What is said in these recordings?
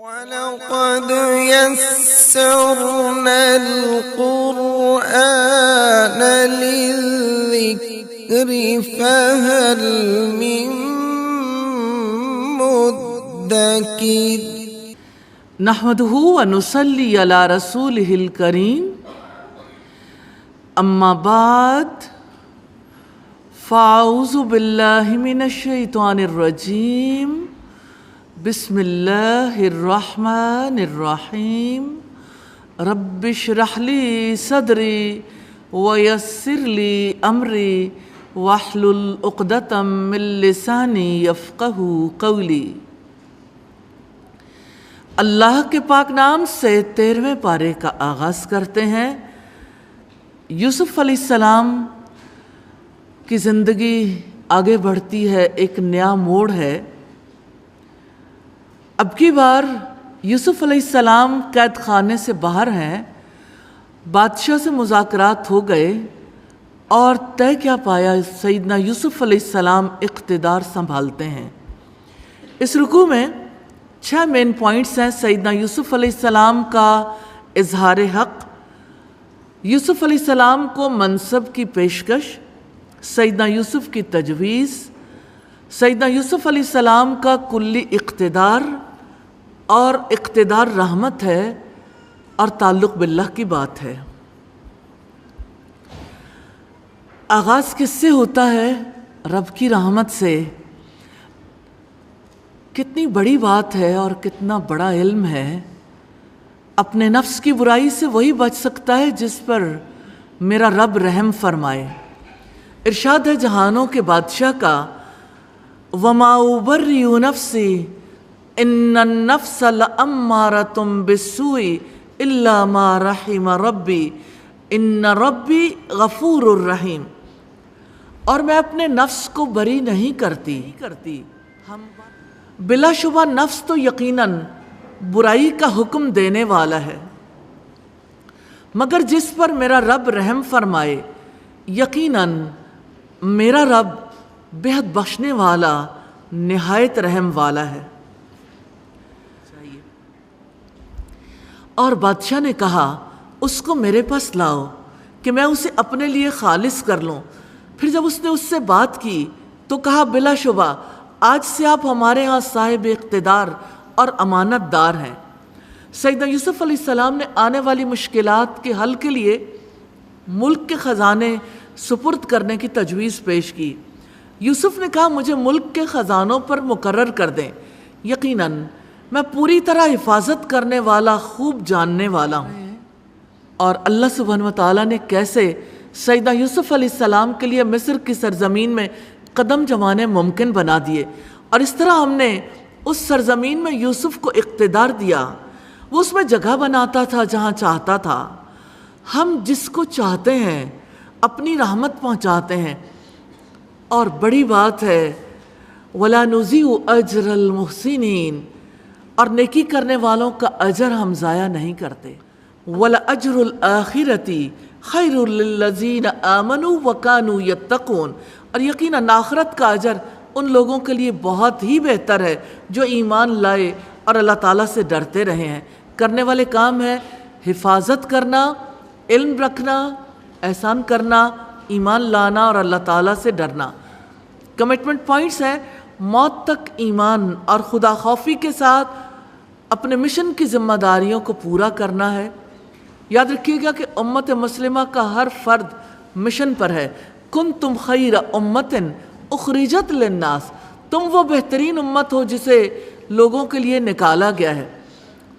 وَلَقَدْ يَسَّرْنَا الْقُرْآنَ لِلذِّكْرِ فَهَلْ مِن مُّدَّكِرٍ نحمدہ ونصلی علی رسولہ الکریم اما بعد فاعوذ باللہ من الشیطان الرجیم بسم اللہ الرحمن الرحیم رب اشرح لی صدری ویسر لی امری واحلل عقدۃ من لسانی یفقہوا قولی۔ اللہ کے پاک نام سے 13ویں پارے کا آغاز کرتے ہیں۔ یوسف علیہ السلام کی زندگی آگے بڑھتی ہے، ایک نیا موڑ ہے۔ اب کی بار یوسف علیہ السلام قید خانے سے باہر ہیں، بادشاہ سے مذاکرات ہو گئے اور طے کیا پایا، سیدنا یوسف علیہ السلام اقتدار سنبھالتے ہیں۔ اس رکوع میں 6 مین پوائنٹس ہیں۔ سیدنا یوسف علیہ السلام کا اظہار حق، یوسف علیہ السلام کو منصب کی پیشکش، سیدنا یوسف کی تجویز، سیدنا یوسف علیہ السلام کا کلی اقتدار، اور اقتدار رحمت ہے اور تعلق باللہ کی بات ہے۔ آغاز کس سے ہوتا ہے؟ رب کی رحمت سے۔ کتنی بڑی بات ہے اور کتنا بڑا علم ہے۔ اپنے نفس کی برائی سے وہی بچ سکتا ہے جس پر میرا رب رحم فرمائے۔ ارشاد ہے جہانوں کے بادشاہ کا، وَمَا أُبَرِّئُ نَفْسِي إِنَّ النَّفْسَ لَأَمَّارَةٌ بِالسُّوءِ إِلَّا مَا رَحِمَ رَبِّي إِنَّ رَبِّي غَفُورٌ رَحِيمٌ۔ اور میں اپنے نفس کو بری نہیں کرتی۔ بلا شبہ نفس تو یقیناً برائی کا حکم دینے والا ہے، مگر جس پر میرا رب رحم فرمائے، یقیناً میرا رب بہت بخشنے والا، نہایت رحم والا ہے۔ اور بادشاہ نے کہا، اس کو میرے پاس لاؤ کہ میں اسے اپنے لیے خالص کر لوں۔ پھر جب اس نے اس سے بات کی تو کہا، بلا شبہ آج سے آپ ہمارے ہاں صاحب اقتدار اور امانت دار ہیں۔ سیدنا یوسف علیہ السلام نے آنے والی مشکلات کے حل کے لیے ملک کے خزانے سپرد کرنے کی تجویز پیش کی۔ یوسف نے کہا، مجھے ملک کے خزانوں پر مقرر کر دیں، یقیناً میں پوری طرح حفاظت کرنے والا، خوب جاننے والا ہوں۔ اور اللہ سبحانہ وتعالیٰ نے کیسے سیدنا یوسف علیہ السلام کے لیے مصر کی سرزمین میں قدم جمانے ممکن بنا دیے، اور اس طرح ہم نے اس سرزمین میں یوسف کو اقتدار دیا۔ وہ اس میں جگہ بناتا تھا جہاں چاہتا تھا۔ ہم جس کو چاہتے ہیں اپنی رحمت پہنچاتے ہیں، اور بڑی بات ہے وَلَا نُضِيعُ أَجْرَ الْمُحْسِنِينَ، اور نیکی کرنے والوں کا اجر ہم ضائع نہیں کرتے۔ وَلَأَجْرُ الْآخِرَةِ خَيْرٌ لِلَّذِينَ آمَنُوا وَكَانُوا يَتَّقُونَ، اور یقیناً آخرت کا اجر ان لوگوں کے لیے بہت ہی بہتر ہے جو ایمان لائے اور اللہ تعالیٰ سے ڈرتے رہے ہیں۔ کرنے والے کام ہے حفاظت کرنا، علم رکھنا، احسان کرنا، ایمان لانا اور اللہ تعالیٰ سے ڈرنا۔ کمٹمنٹ پوائنٹس ہیں، موت تک ایمان اور خدا خوفی کے ساتھ اپنے مشن کی ذمہ داریوں کو پورا کرنا ہے۔ یاد رکھیے گا کہ امت مسلمہ کا ہر فرد مشن پر ہے۔ کنتم خیر امت اخرجت للناس، تم وہ بہترین امت ہو جسے لوگوں کے لیے نکالا گیا ہے۔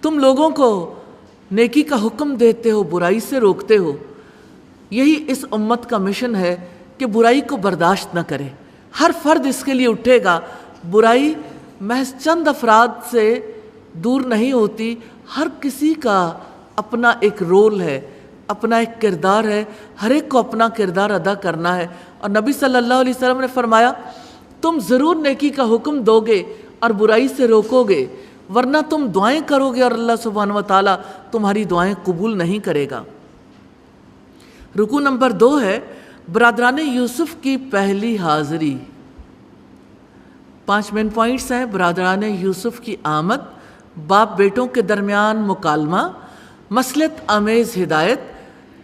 تم لوگوں کو نیکی کا حکم دیتے ہو، برائی سے روکتے ہو۔ یہی اس امت کا مشن ہے کہ برائی کو برداشت نہ کرے۔ ہر فرد اس کے لیے اٹھے گا۔ برائی محض چند افراد سے دور نہیں ہوتی، ہر کسی کا اپنا ایک رول ہے، اپنا ایک کردار ہے، ہر ایک کو اپنا کردار ادا کرنا ہے۔ اور نبی صلی اللہ علیہ وسلم نے فرمایا، تم ضرور نیکی کا حکم دو گے اور برائی سے روکو گے، ورنہ تم دعائیں کرو گے اور اللہ سبحانہ وتعالیٰ تمہاری دعائیں قبول نہیں کرے گا۔ رکوع نمبر 2 ہے برادران یوسف کی پہلی حاضری۔ 5 مین پوائنٹس ہیں۔ برادران یوسف کی آمد، باپ بیٹوں کے درمیان مکالمہ، مصلحت آمیز ہدایت،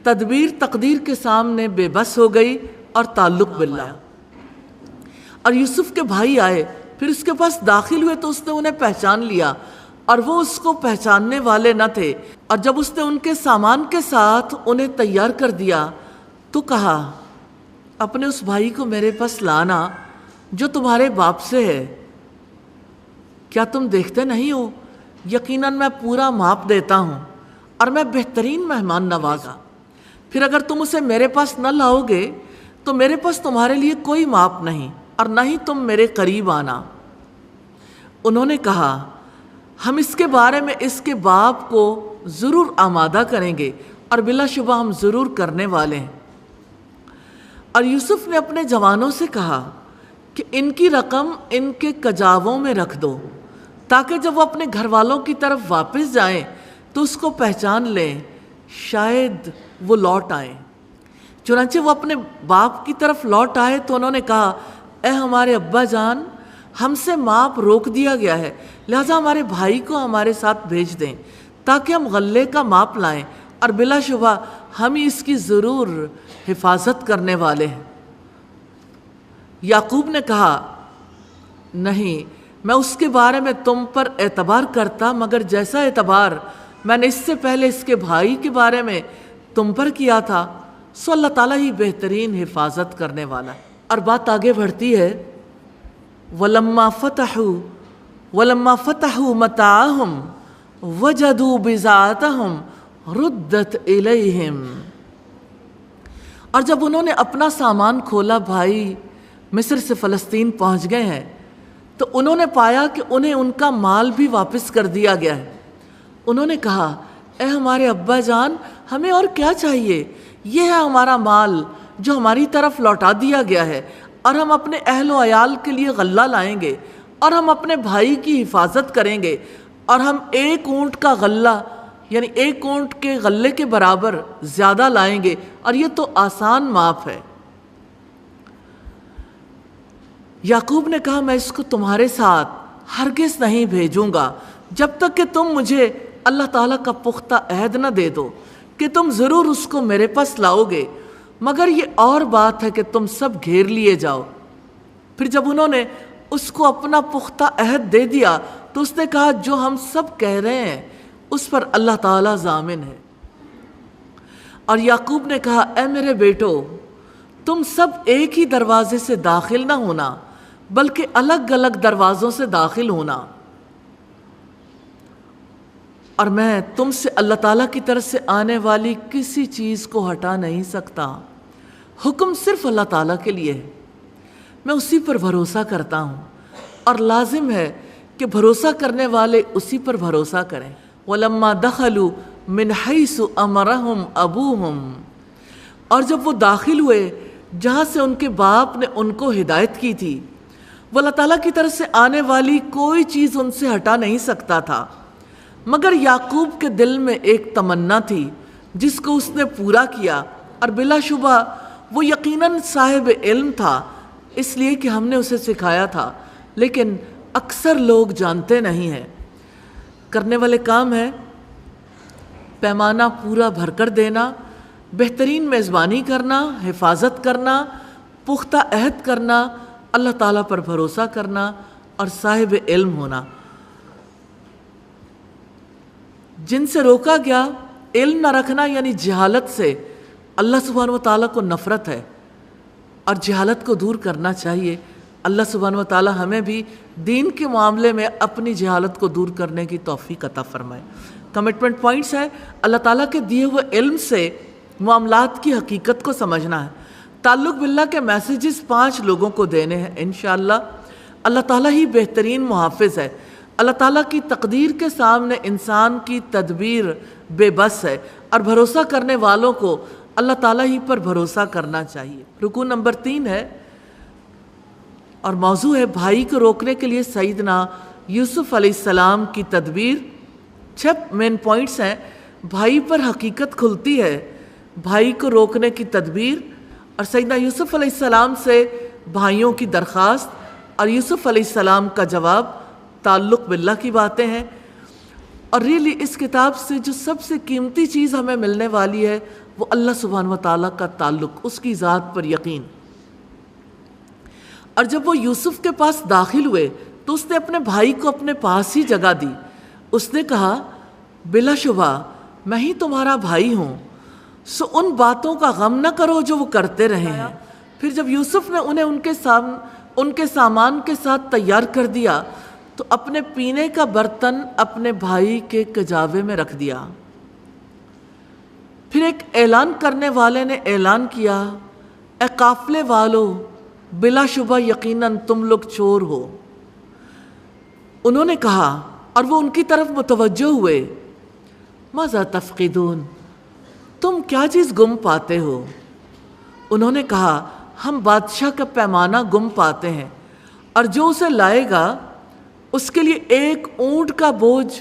تدبیر تقدیر کے سامنے بے بس ہو گئی اور تعلق باللہ۔ اور یوسف کے بھائی آئے، پھر اس کے پاس داخل ہوئے تو اس نے انہیں پہچان لیا اور وہ اس کو پہچاننے والے نہ تھے، اور جب اس نے ان کے سامان کے ساتھ انہیں تیار کر دیا تو کہا اپنے اس بھائی کو میرے پاس لانا جو تمہارے باپ سے ہے۔ کیا تم دیکھتے نہیں ہو یقیناً میں پورا ماپ دیتا ہوں اور میں بہترین مہمان نوازا، پھر اگر تم اسے میرے پاس نہ لاؤ گے تو میرے پاس تمہارے لیے کوئی ماپ نہیں اور نہ ہی تم میرے قریب آنا۔ انہوں نے کہا ہم اس کے بارے میں اس کے باپ کو ضرور آمادہ کریں گے اور بلا شبہ ہم ضرور کرنے والے ہیں۔ اور یوسف نے اپنے جوانوں سے کہا کہ ان کی رقم ان کے کجاووں میں رکھ دو تاکہ جب وہ اپنے گھر والوں کی طرف واپس جائیں تو اس کو پہچان لیں، شاید وہ لوٹ آئیں۔ چنانچہ وہ اپنے باپ کی طرف لوٹ آئے تو انہوں نے کہا اے ہمارے ابا جان، ہم سے ماپ روک دیا گیا ہے، لہٰذا ہمارے بھائی کو ہمارے ساتھ بھیج دیں تاکہ ہم غلے کا ماپ لائیں، اور بلا شبہ ہم ہی اس کی ضرور حفاظت کرنے والے ہیں۔ یعقوب نے کہا نہیں، میں اس کے بارے میں تم پر اعتبار کرتا، مگر جیسا اعتبار میں نے اس سے پہلے اس کے بھائی کے بارے میں تم پر کیا تھا، سو اللہ تعالیٰ ہی بہترین حفاظت کرنے والا ہے۔ اور بات آگے بڑھتی ہے وَلَمَّا فَتَحُوا مَتَاعَهُمْ وَجَدُوا بِضَاعَتَهُمْ رُدَّتْ إِلَيْهِمْ۔ اور جب انہوں نے اپنا سامان کھولا، بھائی مصر سے فلسطین پہنچ گئے ہیں، تو انہوں نے پایا کہ انہیں ان کا مال بھی واپس کر دیا گیا ہے۔ انہوں نے کہا اے ہمارے ابا جان، ہمیں اور کیا چاہیے، یہ ہے ہمارا مال جو ہماری طرف لوٹا دیا گیا ہے، اور ہم اپنے اہل و عیال کے لیے غلہ لائیں گے، اور ہم اپنے بھائی کی حفاظت کریں گے، اور ہم ایک اونٹ کا غلہ یعنی ایک اونٹ کے غلے کے برابر زیادہ لائیں گے، اور یہ تو آسان ماپ ہے۔ یعقوب نے کہا میں اس کو تمہارے ساتھ ہرگز نہیں بھیجوں گا جب تک کہ تم مجھے اللہ تعالیٰ کا پختہ عہد نہ دے دو کہ تم ضرور اس کو میرے پاس لاؤ گے، مگر یہ اور بات ہے کہ تم سب گھیر لیے جاؤ۔ پھر جب انہوں نے اس کو اپنا پختہ عہد دے دیا تو اس نے کہا جو ہم سب کہہ رہے ہیں اس پر اللہ تعالیٰ ضامن ہے۔ اور یعقوب نے کہا اے میرے بیٹو، تم سب ایک ہی دروازے سے داخل نہ ہونا بلکہ الگ الگ دروازوں سے داخل ہونا، اور میں تم سے اللہ تعالیٰ کی طرف سے آنے والی کسی چیز کو ہٹا نہیں سکتا، حکم صرف اللہ تعالیٰ کے لیے ہے، میں اسی پر بھروسہ کرتا ہوں، اور لازم ہے کہ بھروسہ کرنے والے اسی پر بھروسہ کریں۔ وَلَمَّا دَخَلُوا مِنْ حَيْثُ أَمَرَهُمْ أَبُوهُمْ، اور جب وہ داخل ہوئے جہاں سے ان کے باپ نے ان کو ہدایت کی تھی، وہ اللہ تعالیٰ کی طرف سے آنے والی کوئی چیز ان سے ہٹا نہیں سکتا تھا، مگر یعقوب کے دل میں ایک تمنا تھی جس کو اس نے پورا کیا، اور بلا شبہ وہ یقیناً صاحب علم تھا، اس لیے کہ ہم نے اسے سکھایا تھا، لیکن اکثر لوگ جانتے نہیں ہیں۔ کرنے والے کام ہے پیمانہ پورا بھر کر دینا، بہترین میزبانی کرنا، حفاظت کرنا، پختہ عہد کرنا، اللہ تعالیٰ پر بھروسہ کرنا اور صاحب علم ہونا۔ جن سے روکا گیا علم نہ رکھنا یعنی جہالت سے، اللہ سبحانہ و تعالیٰ کو نفرت ہے اور جہالت کو دور کرنا چاہیے۔ اللہ سبحانہ و تعالیٰ ہمیں بھی دین کے معاملے میں اپنی جہالت کو دور کرنے کی توفیق عطا فرمائے۔ کمٹمنٹ پوائنٹس ہیں، اللہ تعالیٰ کے دیے ہوئے علم سے معاملات کی حقیقت کو سمجھنا ہے، تعلق باللہ کے میسیجز 5 لوگوں کو دینے ہیں انشاءاللہ۔ اللہ تعالیٰ ہی بہترین محافظ ہے، اللہ تعالیٰ کی تقدیر کے سامنے انسان کی تدبیر بے بس ہے، اور بھروسہ کرنے والوں کو اللہ تعالیٰ ہی پر بھروسہ کرنا چاہیے۔ رکوع نمبر 3 ہے اور موضوع ہے بھائی کو روکنے کے لیے سیدنا یوسف علیہ السلام کی تدبیر۔ 6 مین پوائنٹس ہیں۔ بھائی پر حقیقت کھلتی ہے، بھائی کو روکنے کی تدبیر، اور سیدنا یوسف علیہ السلام سے بھائیوں کی درخواست اور یوسف علیہ السلام کا جواب، تعلق باللہ کی باتیں ہیں۔ اور ریلی اس کتاب سے جو سب سے قیمتی چیز ہمیں ملنے والی ہے وہ اللہ سبحانہ و تعالیٰ کا تعلق، اس کی ذات پر یقین۔ اور جب وہ یوسف کے پاس داخل ہوئے تو اس نے اپنے بھائی کو اپنے پاس ہی جگہ دی۔ اس نے کہا بلا شبہ میں ہی تمہارا بھائی ہوں، سو ان باتوں کا غم نہ کرو جو وہ کرتے رہے ہیں۔ پھر جب یوسف نے انہیں ان کے سامان کے ساتھ تیار کر دیا تو اپنے پینے کا برتن اپنے بھائی کے کجاوے میں رکھ دیا۔ پھر ایک اعلان کرنے والے نے اعلان کیا، اے قافلے والو، بلا شبہ یقیناً تم لوگ چور ہو۔ انہوں نے کہا اور وہ ان کی طرف متوجہ ہوئے، ماذا تفقدون، تم کیا چیز گم پاتے ہو؟ انہوں نے کہا ہم بادشاہ کا پیمانہ گم پاتے ہیں، اور جو اسے لائے گا اس کے لیے ایک اونٹ کا بوجھ،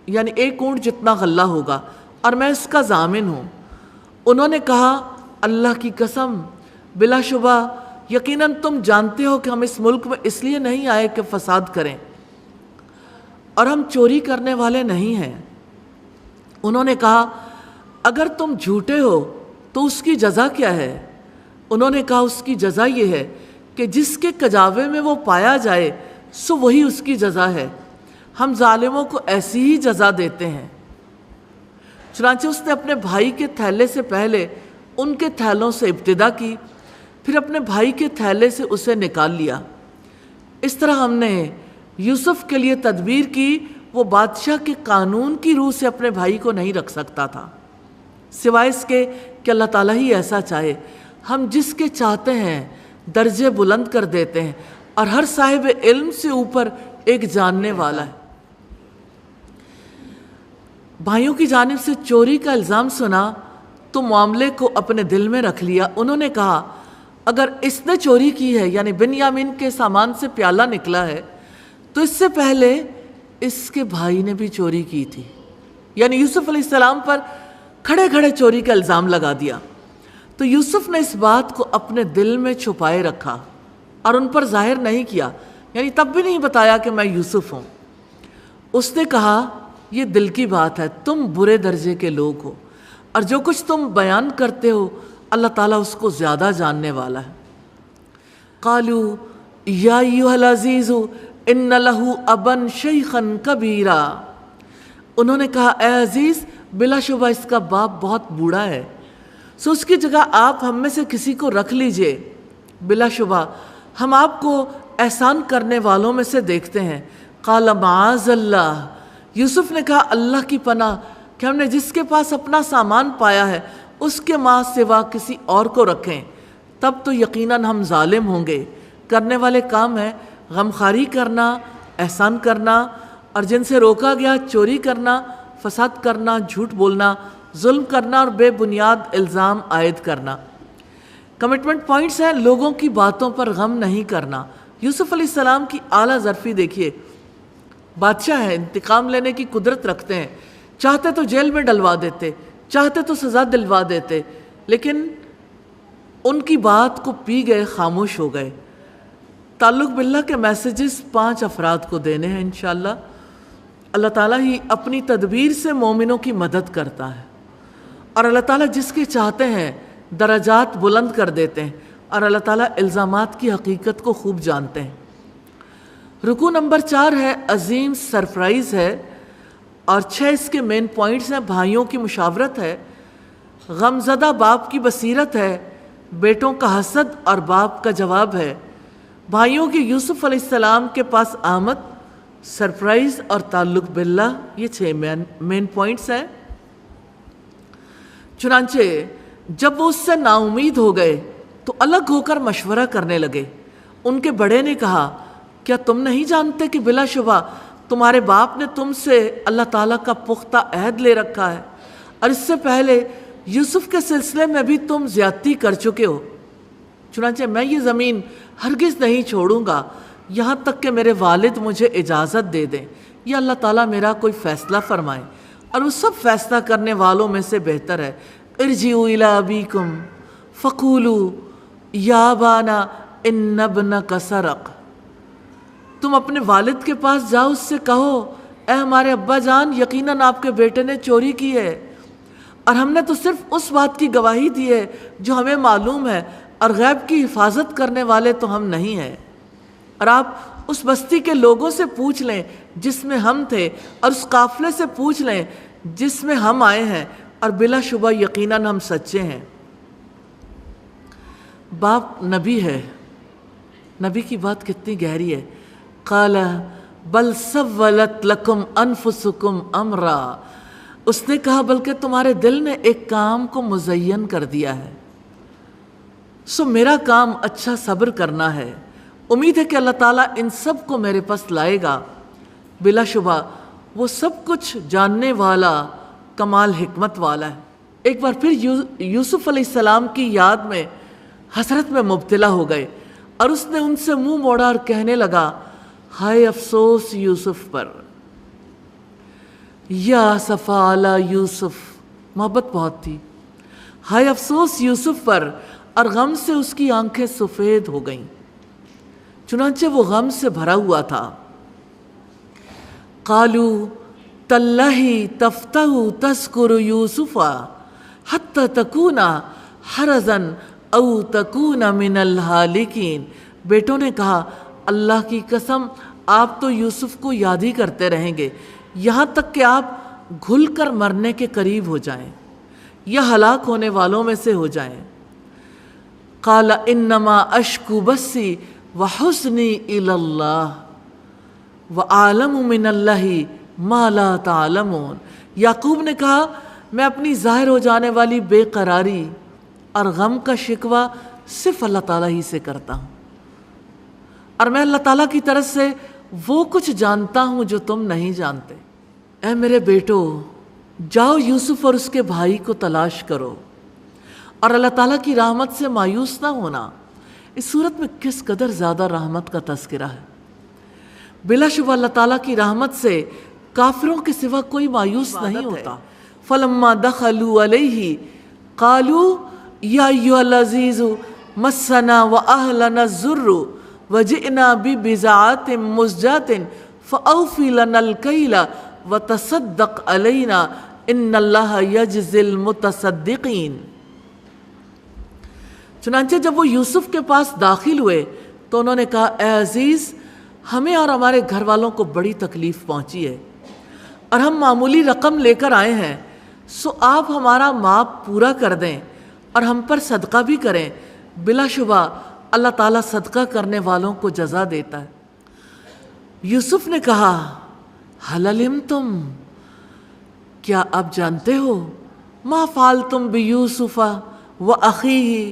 یعنی ایک اونٹ جتنا غلہ ہوگا، اور میں اس کا ضامن ہوں۔ انہوں نے کہا اللہ کی قسم، بلا شبہ یقیناً تم جانتے ہو کہ ہم اس ملک میں اس لیے نہیں آئے کہ فساد کریں، اور ہم چوری کرنے والے نہیں ہیں۔ انہوں نے کہا اگر تم جھوٹے ہو تو اس کی جزا کیا ہے؟ انہوں نے کہا اس کی جزا یہ ہے کہ جس کے کجاوے میں وہ پایا جائے سو وہی اس کی جزا ہے، ہم ظالموں کو ایسی ہی جزا دیتے ہیں۔ چنانچہ اس نے اپنے بھائی کے تھیلے سے پہلے ان کے تھیلوں سے ابتدا کی، پھر اپنے بھائی کے تھیلے سے اسے نکال لیا۔ اس طرح ہم نے یوسف کے لیے تدبیر کی، وہ بادشاہ کے قانون کی روح سے اپنے بھائی کو نہیں رکھ سکتا تھا، سوائے اس کے کہ اللہ تعالیٰ ہی ایسا چاہے۔ ہم جس کے چاہتے ہیں درجے بلند کر دیتے ہیں، اور ہر صاحب علم سے اوپر ایک جاننے والا ہے۔ بھائیوں کی جانب سے چوری کا الزام سنا تو معاملے کو اپنے دل میں رکھ لیا۔ انہوں نے کہا اگر اس نے چوری کی ہے، یعنی بنیامین کے سامان سے پیالہ نکلا ہے، تو اس سے پہلے اس کے بھائی نے بھی چوری کی تھی، یعنی یوسف علیہ السلام پر کھڑے کھڑے چوری کا الزام لگا دیا۔ تو یوسف نے اس بات کو اپنے دل میں چھپائے رکھا اور ان پر ظاہر نہیں کیا، یعنی تب بھی نہیں بتایا کہ میں یوسف ہوں۔ اس نے کہا یہ دل کی بات ہے، تم برے درجے کے لوگ ہو، اور جو کچھ تم بیان کرتے ہو اللہ تعالیٰ اس کو زیادہ جاننے والا ہے۔ قالوا یا ایھا العزیز ان لہ ابا شیخا کبیرا، انہوں نے کہا اے عزیز بلا شبہ اس کا باپ بہت بوڑھا ہے، سو اس کی جگہ آپ ہم میں سے کسی کو رکھ لیجئے، بلا شبہ ہم آپ کو احسان کرنے والوں میں سے دیکھتے ہیں۔ قال معاذ اللہ، یوسف نے کہا اللہ کی پناہ کہ ہم نے جس کے پاس اپنا سامان پایا ہے اس کے ماں سوا کسی اور کو رکھیں، تب تو یقیناً ہم ظالم ہوں گے۔ کرنے والے کام ہیں غمخواری کرنا، احسان کرنا، اور جن سے روکا گیا چوری کرنا، فساد کرنا، جھوٹ بولنا، ظلم کرنا اور بے بنیاد الزام عائد کرنا۔ کمٹمنٹ پوائنٹس ہیں لوگوں کی باتوں پر غم نہیں کرنا۔ یوسف علیہ السلام کی اعلیٰ ظرفی دیکھیے، بادشاہ ہیں، انتقام لینے کی قدرت رکھتے ہیں، چاہتے تو جیل میں ڈلوا دیتے، چاہتے تو سزا دلوا دیتے، لیکن ان کی بات کو پی گئے، خاموش ہو گئے۔ تعلق باللہ کے میسیجز 5 افراد کو دینے ہیں انشاءاللہ۔ اللہ تعالیٰ ہی اپنی تدبیر سے مومنوں کی مدد کرتا ہے، اور اللہ تعالیٰ جس کے چاہتے ہیں درجات بلند کر دیتے ہیں، اور اللہ تعالیٰ الزامات کی حقیقت کو خوب جانتے ہیں۔ رکوع نمبر 4 ہے عظیم سرپرائز ہے، اور 6 اس کے مین پوائنٹس ہیں۔ بھائیوں کی مشاورت ہے، غمزدہ باپ کی بصیرت ہے، بیٹوں کا حسد اور باپ کا جواب ہے، بھائیوں کی یوسف علیہ السلام کے پاس آمد، سرپرائز اور تعلق باللہ، یہ 6 مین پوائنٹس ہیں۔ چنانچہ جب وہ اس سے نا امید ہو گئے تو الگ ہو کر مشورہ کرنے لگے۔ ان کے بڑے نے کہا کیا تم نہیں جانتے کہ بلا شبہ تمہارے باپ نے تم سے اللہ تعالیٰ کا پختہ عہد لے رکھا ہے، اور اس سے پہلے یوسف کے سلسلے میں بھی تم زیادتی کر چکے ہو، چنانچہ میں یہ زمین ہرگز نہیں چھوڑوں گا یہاں تک کہ میرے والد مجھے اجازت دے دیں یا اللہ تعالیٰ میرا کوئی فیصلہ فرمائے، اور وہ سب فیصلہ کرنے والوں میں سے بہتر ہے۔ ارجعوا الی ابیکم فقولوا یا ابانا ان ابنک سرق، تم اپنے والد کے پاس جاؤ، اس سے کہو اے ہمارے ابا جان، یقیناً آپ کے بیٹے نے چوری کی ہے، اور ہم نے تو صرف اس بات کی گواہی دی ہے جو ہمیں معلوم ہے، اور غیب کی حفاظت کرنے والے تو ہم نہیں ہیں۔ اور آپ اس بستی کے لوگوں سے پوچھ لیں جس میں ہم تھے، اور اس قافلے سے پوچھ لیں جس میں ہم آئے ہیں، اور بلا شبہ یقیناً ہم سچے ہیں۔ باپ نبی ہے، نبی کی بات کتنی گہری ہے۔ قال بل سولت لکم انفسکم امرا، اس نے کہا بلکہ تمہارے دل نے ایک کام کو مزین کر دیا ہے، سو میرا کام اچھا صبر کرنا ہے۔ امید ہے کہ اللہ تعالیٰ ان سب کو میرے پاس لائے گا، بلا شبہ وہ سب کچھ جاننے والا، کمال حکمت والا ہے۔ ایک بار پھر یوسف علیہ السلام کی یاد میں حسرت میں مبتلا ہو گئے، اور اس نے ان سے منہ موڑا اور کہنے لگا، ہائے افسوس یوسف پر، یا اسفا علی یوسف، محبت بہت تھی، ہائے افسوس یوسف پر، اور غم سے اس کی آنکھیں سفید ہو گئیں، چنانچہ وہ غم سے بھرا ہوا تھا۔ قالوا تاللہ تفتح تذکر یوسف حتی تکون حرزا او تکون من الہالکین، بیٹوں نے کہا اللہ کی قسم آپ تو یوسف کو یاد ہی کرتے رہیں گے یہاں تک کہ آپ گھل کر مرنے کے قریب ہو جائیں یا ہلاک ہونے والوں میں سے ہو جائیں۔ قال انما اشکو بسی وحزنی الی اللہ وعالم من اللہ ما لا تعلمون، یعقوب نے کہا میں اپنی ظاہر ہو جانے والی بے قراری اور غم کا شکوہ صرف اللہ تعالیٰ ہی سے کرتا ہوں، اور میں اللہ تعالیٰ کی طرف سے وہ کچھ جانتا ہوں جو تم نہیں جانتے۔ اے میرے بیٹو، جاؤ یوسف اور اس کے بھائی کو تلاش کرو، اور اللہ تعالیٰ کی رحمت سے مایوس نہ ہونا۔ اس صورت میں کس قدر زیادہ رحمت کا تذکرہ ہے۔ بلا شبہ اللہ تعالیٰ کی رحمت سے کافروں کے سوا کوئی مایوس نہیں ہوتا۔ فلما دخلوا علیہ قالوا یا ایھا العزیز مسنا واہلنا الضر وجئنا ببضاعۃ مزجاۃ فاوفی لنا الکیل وتصدق علینا ان اللہ یجزی المتصدقین۔ چنانچہ جب وہ یوسف کے پاس داخل ہوئے تو انہوں نے کہا اے عزیز، ہمیں اور ہمارے گھر والوں کو بڑی تکلیف پہنچی ہے، اور ہم معمولی رقم لے کر آئے ہیں، سو آپ ہمارا ماپ پورا کر دیں اور ہم پر صدقہ بھی کریں، بلا شبہ اللہ تعالیٰ صدقہ کرنے والوں کو جزا دیتا ہے۔ یوسف نے کہا ہل علمتم، کیا آپ جانتے ہو، ما فعلتم بیوسف واخیہ،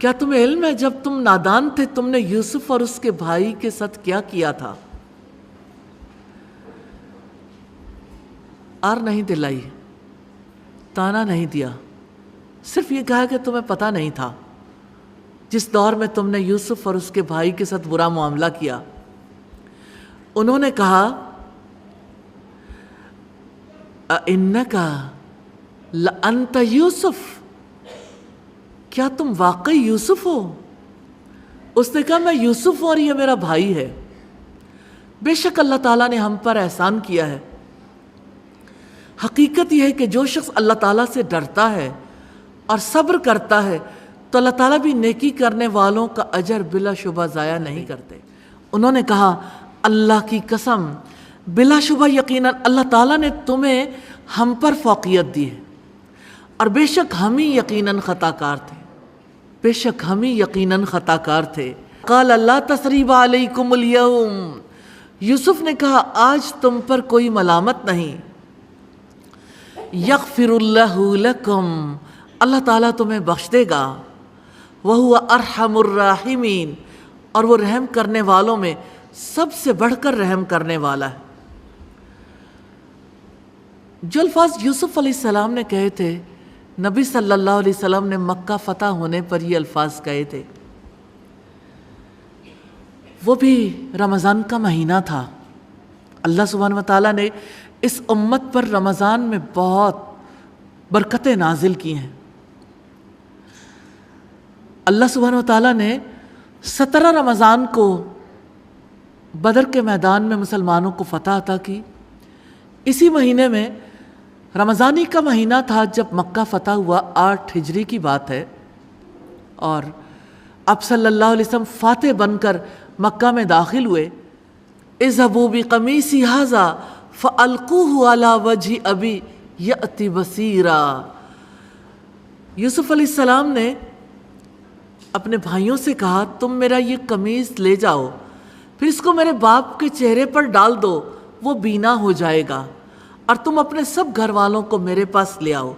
کیا تمہیں علم ہے جب تم نادان تھے تم نے یوسف اور اس کے بھائی کے ساتھ کیا کیا تھا؟ آر نہیں دلائی، تانا نہیں دیا، صرف یہ کہا کہ تمہیں پتہ نہیں تھا جس دور میں تم نے یوسف اور اس کے بھائی کے ساتھ برا معاملہ کیا۔ انہوں نے کہا اِنَّكَ لَأَنْتَ یوسف، کیا تم واقعی یوسف ہو؟ اس نے کہا میں یوسف ہوں اور یہ میرا بھائی ہے۔ بے شک اللہ تعالیٰ نے ہم پر احسان کیا ہے۔ حقیقت یہ ہے کہ جو شخص اللہ تعالیٰ سے ڈرتا ہے اور صبر کرتا ہے تو اللہ تعالیٰ بھی نیکی کرنے والوں کا اجر بلا شبہ ضائع نہیں کرتے۔ انہوں نے کہا اللہ کی قسم، بلا شبہ یقیناً اللہ تعالیٰ نے تمہیں ہم پر فوقیت دی ہے، اور بے شک ہم ہی یقیناً خطا کار تھے، بے شک ہم ہی یقیناً خطا کار تھے۔ قال لا تثریب علیکم اليوم، یوسف نے کہا آج تم پر کوئی ملامت نہیں۔ یغفر اللہ لکم، اللہ تعالیٰ تمہیں بخش دے گا۔ وہو ارحم الراحمین، اور وہ رحم کرنے والوں میں سب سے بڑھ کر رحم کرنے والا ہے۔ جو الفاظ یوسف علیہ السلام نے کہے تھے، نبی صلی اللہ علیہ وسلم نے مکہ فتح ہونے پر یہ الفاظ کہے تھے، وہ بھی رمضان کا مہینہ تھا۔ اللہ سبحانہ وتعالیٰ نے اس امت پر رمضان میں بہت برکتیں نازل کی ہیں۔ اللہ سبحانہ وتعالیٰ نے 17 رمضان کو بدر کے میدان میں مسلمانوں کو فتح عطا کی۔ اسی مہینے میں رمضانی کا مہینہ تھا جب مکہ فتح ہوا، 8 ہجری کی بات ہے، اور اب صلی اللہ علیہ وسلم فاتح بن کر مکہ میں داخل ہوئے۔ اذهبوا بقمیصی ھذا فالقوه علی وجہ ابی یأتی بصیرا۔ یوسف علیہ السلام نے اپنے بھائیوں سے کہا تم میرا یہ قمیص لے جاؤ، پھر اس کو میرے باپ کے چہرے پر ڈال دو، وہ بینا ہو جائے گا، اور تم اپنے سب گھر والوں کو میرے پاس لے آؤ۔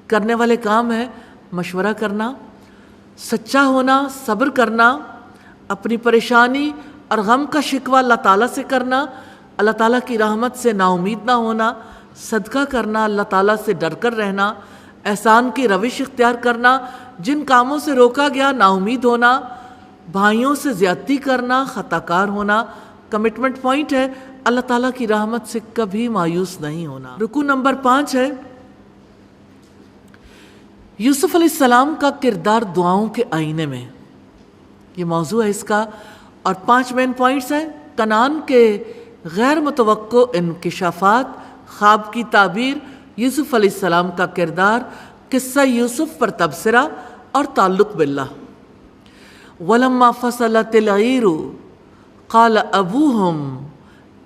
کرنے والے کام ہے مشورہ کرنا، سچا ہونا، صبر کرنا، اپنی پریشانی اور غم کا شکوہ اللہ تعالیٰ سے کرنا، اللہ تعالیٰ کی رحمت سے نا امید نہ ہونا، صدقہ کرنا، اللہ تعالیٰ سے ڈر کر رہنا، احسان کی روش اختیار کرنا، جن کاموں سے روکا گیا نا امید ہونا، بھائیوں سے زیادتی کرنا، خطا کار ہونا۔ کمٹمنٹ پوائنٹ ہے اللہ تعالیٰ کی رحمت سے کبھی مایوس نہیں ہونا۔ رکوع نمبر 5 ہے یوسف علیہ السلام کا کردار دعاؤں کے آئینے میں، یہ موضوع ہے اس کا، اور 5 مین پوائنٹس ہیں۔ کنعان کے غیر متوقع انکشافات، خواب کی تعبیر، یوسف علیہ السلام کا کردار، قصہ یوسف پر تبصرہ اور تعلق باللہ۔ وَلَمَّا فَصَلَتِ الْعِيرُ قَالَ أَبُوهُمْ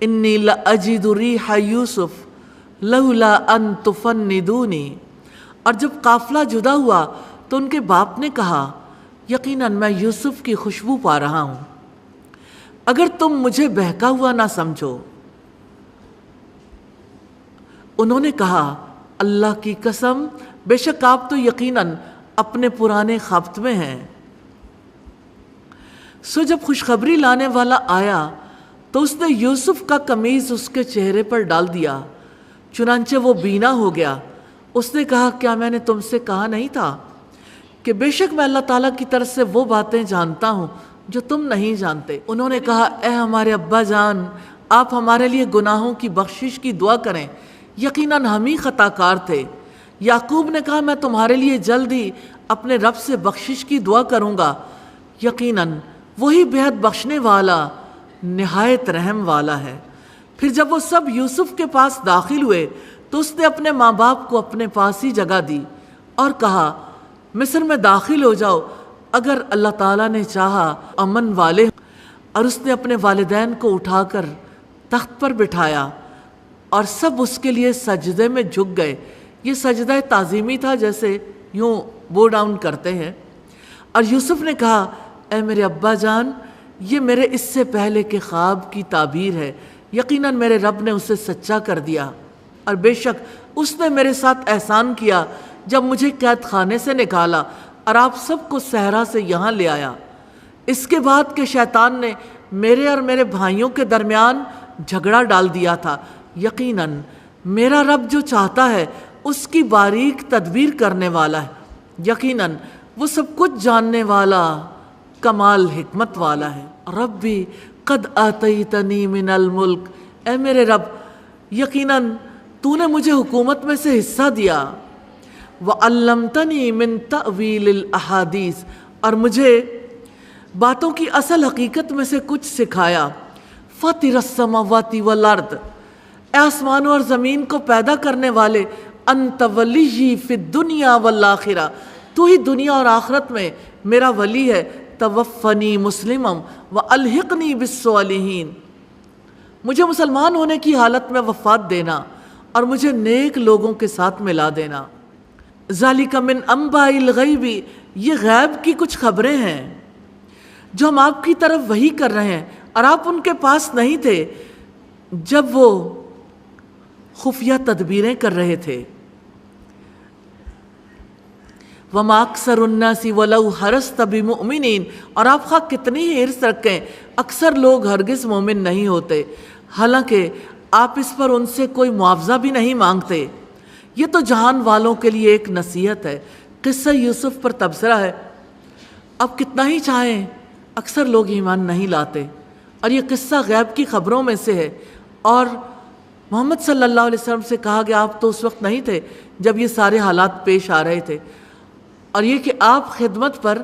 إِنِّي لَأَجِدُ رِيحَ يُوسُفَ لَوْلَا أَن تُفَنِّدُونِ۔ اور جب قافلہ جدا ہوا تو ان کے باپ نے کہا یقیناً میں یوسف کی خوشبو پا رہا ہوں، اگر تم مجھے بہکا ہوا نہ سمجھو۔ انہوں نے کہا اللہ کی قسم بے شک آپ تو یقیناً اپنے پرانے خبت میں ہیں۔ سو جب خوشخبری لانے والا آیا تو اس نے یوسف کا قمیص اس کے چہرے پر ڈال دیا، چنانچہ وہ بینا ہو گیا۔ اس نے کہا کیا میں نے تم سے کہا نہیں تھا کہ بے شک میں اللہ تعالیٰ کی طرف سے وہ باتیں جانتا ہوں جو تم نہیں جانتے۔ انہوں نے کہا اے ہمارے ابا جان، آپ ہمارے لیے گناہوں کی بخشش کی دعا کریں، یقیناً ہم ہی خطا کار تھے۔ یعقوب نے کہا میں تمہارے لیے جلد ہی اپنے رب سے بخشش کی دعا کروں گا، یقیناً وہی بہت بخشنے والا نہایت رحم والا ہے۔ پھر جب وہ سب یوسف کے پاس داخل ہوئے تو اس نے اپنے ماں باپ کو اپنے پاس ہی جگہ دی اور کہا مصر میں داخل ہو جاؤ، اگر اللہ تعالیٰ نے چاہا امن والے۔ اور اس نے اپنے والدین کو اٹھا کر تخت پر بٹھایا اور سب اس کے لیے سجدے میں جھک گئے۔ یہ سجدہ تعظیمی تھا، جیسے یوں بو ڈاؤن کرتے ہیں۔ اور یوسف نے کہا اے میرے ابا جان، یہ میرے اس سے پہلے کے خواب کی تعبیر ہے، یقیناً میرے رب نے اسے سچا کر دیا، اور بے شک اس نے میرے ساتھ احسان کیا جب مجھے قید خانے سے نکالا اور آپ سب کو صحرا سے یہاں لے آیا، اس کے بعد کہ شیطان نے میرے اور میرے بھائیوں کے درمیان جھگڑا ڈال دیا تھا۔ یقیناً میرا رب جو چاہتا ہے اس کی باریک تدبیر کرنے والا ہے، یقیناً وہ سب کچھ جاننے والا کمال حکمت والا ہے۔ ربی قد آتیتنی من الملک، اے میرے رب یقیناً تو نے مجھے حکومت میں سے حصہ دیا، وعلمتنی من تأویل الاحادیث، اور مجھے باتوں کی اصل حقیقت میں سے کچھ سکھایا۔ فاطر السماوات والارض، اے آسمانوں اور زمین کو پیدا کرنے والے، انت ولی فی الدنیا والآخرہ، تو ہی دنیا اور آخرت میں میرا ولی ہے۔ توفنی مسلما والحقنی بالصالحین، مجھے مسلمان ہونے کی حالت میں وفات دینا اور مجھے نیک لوگوں کے ساتھ ملا دینا۔ ذالک من انباء الغیب، یہ غیب کی کچھ خبریں ہیں جو ہم آپ کی طرف وحی کر رہے ہیں، اور آپ ان کے پاس نہیں تھے جب وہ خفیہ تدبیریں کر رہے تھے۔ وَمَا أَكْثَرُ النَّاسِ وَلَوْ حَرَصْتَ بِمُؤْمِنِينَ، اور آپ خواہ کتنی ہی حرص رکھیں اکثر لوگ ہرگز مومن نہیں ہوتے، حالانکہ آپ اس پر ان سے کوئی معاوضہ بھی نہیں مانگتے۔ یہ تو جہان والوں کے لیے ایک نصیحت ہے۔ قصہ یوسف پر تبصرہ ہے۔ اب کتنا ہی چاہیں اکثر لوگ ایمان نہیں لاتے، اور یہ قصہ غیب کی خبروں میں سے ہے، اور محمد صلی اللہ علیہ وسلم سے کہا گیا آپ تو اس وقت نہیں تھے جب یہ سارے حالات پیش آ رہے تھے، اور یہ کہ آپ خدمت پر،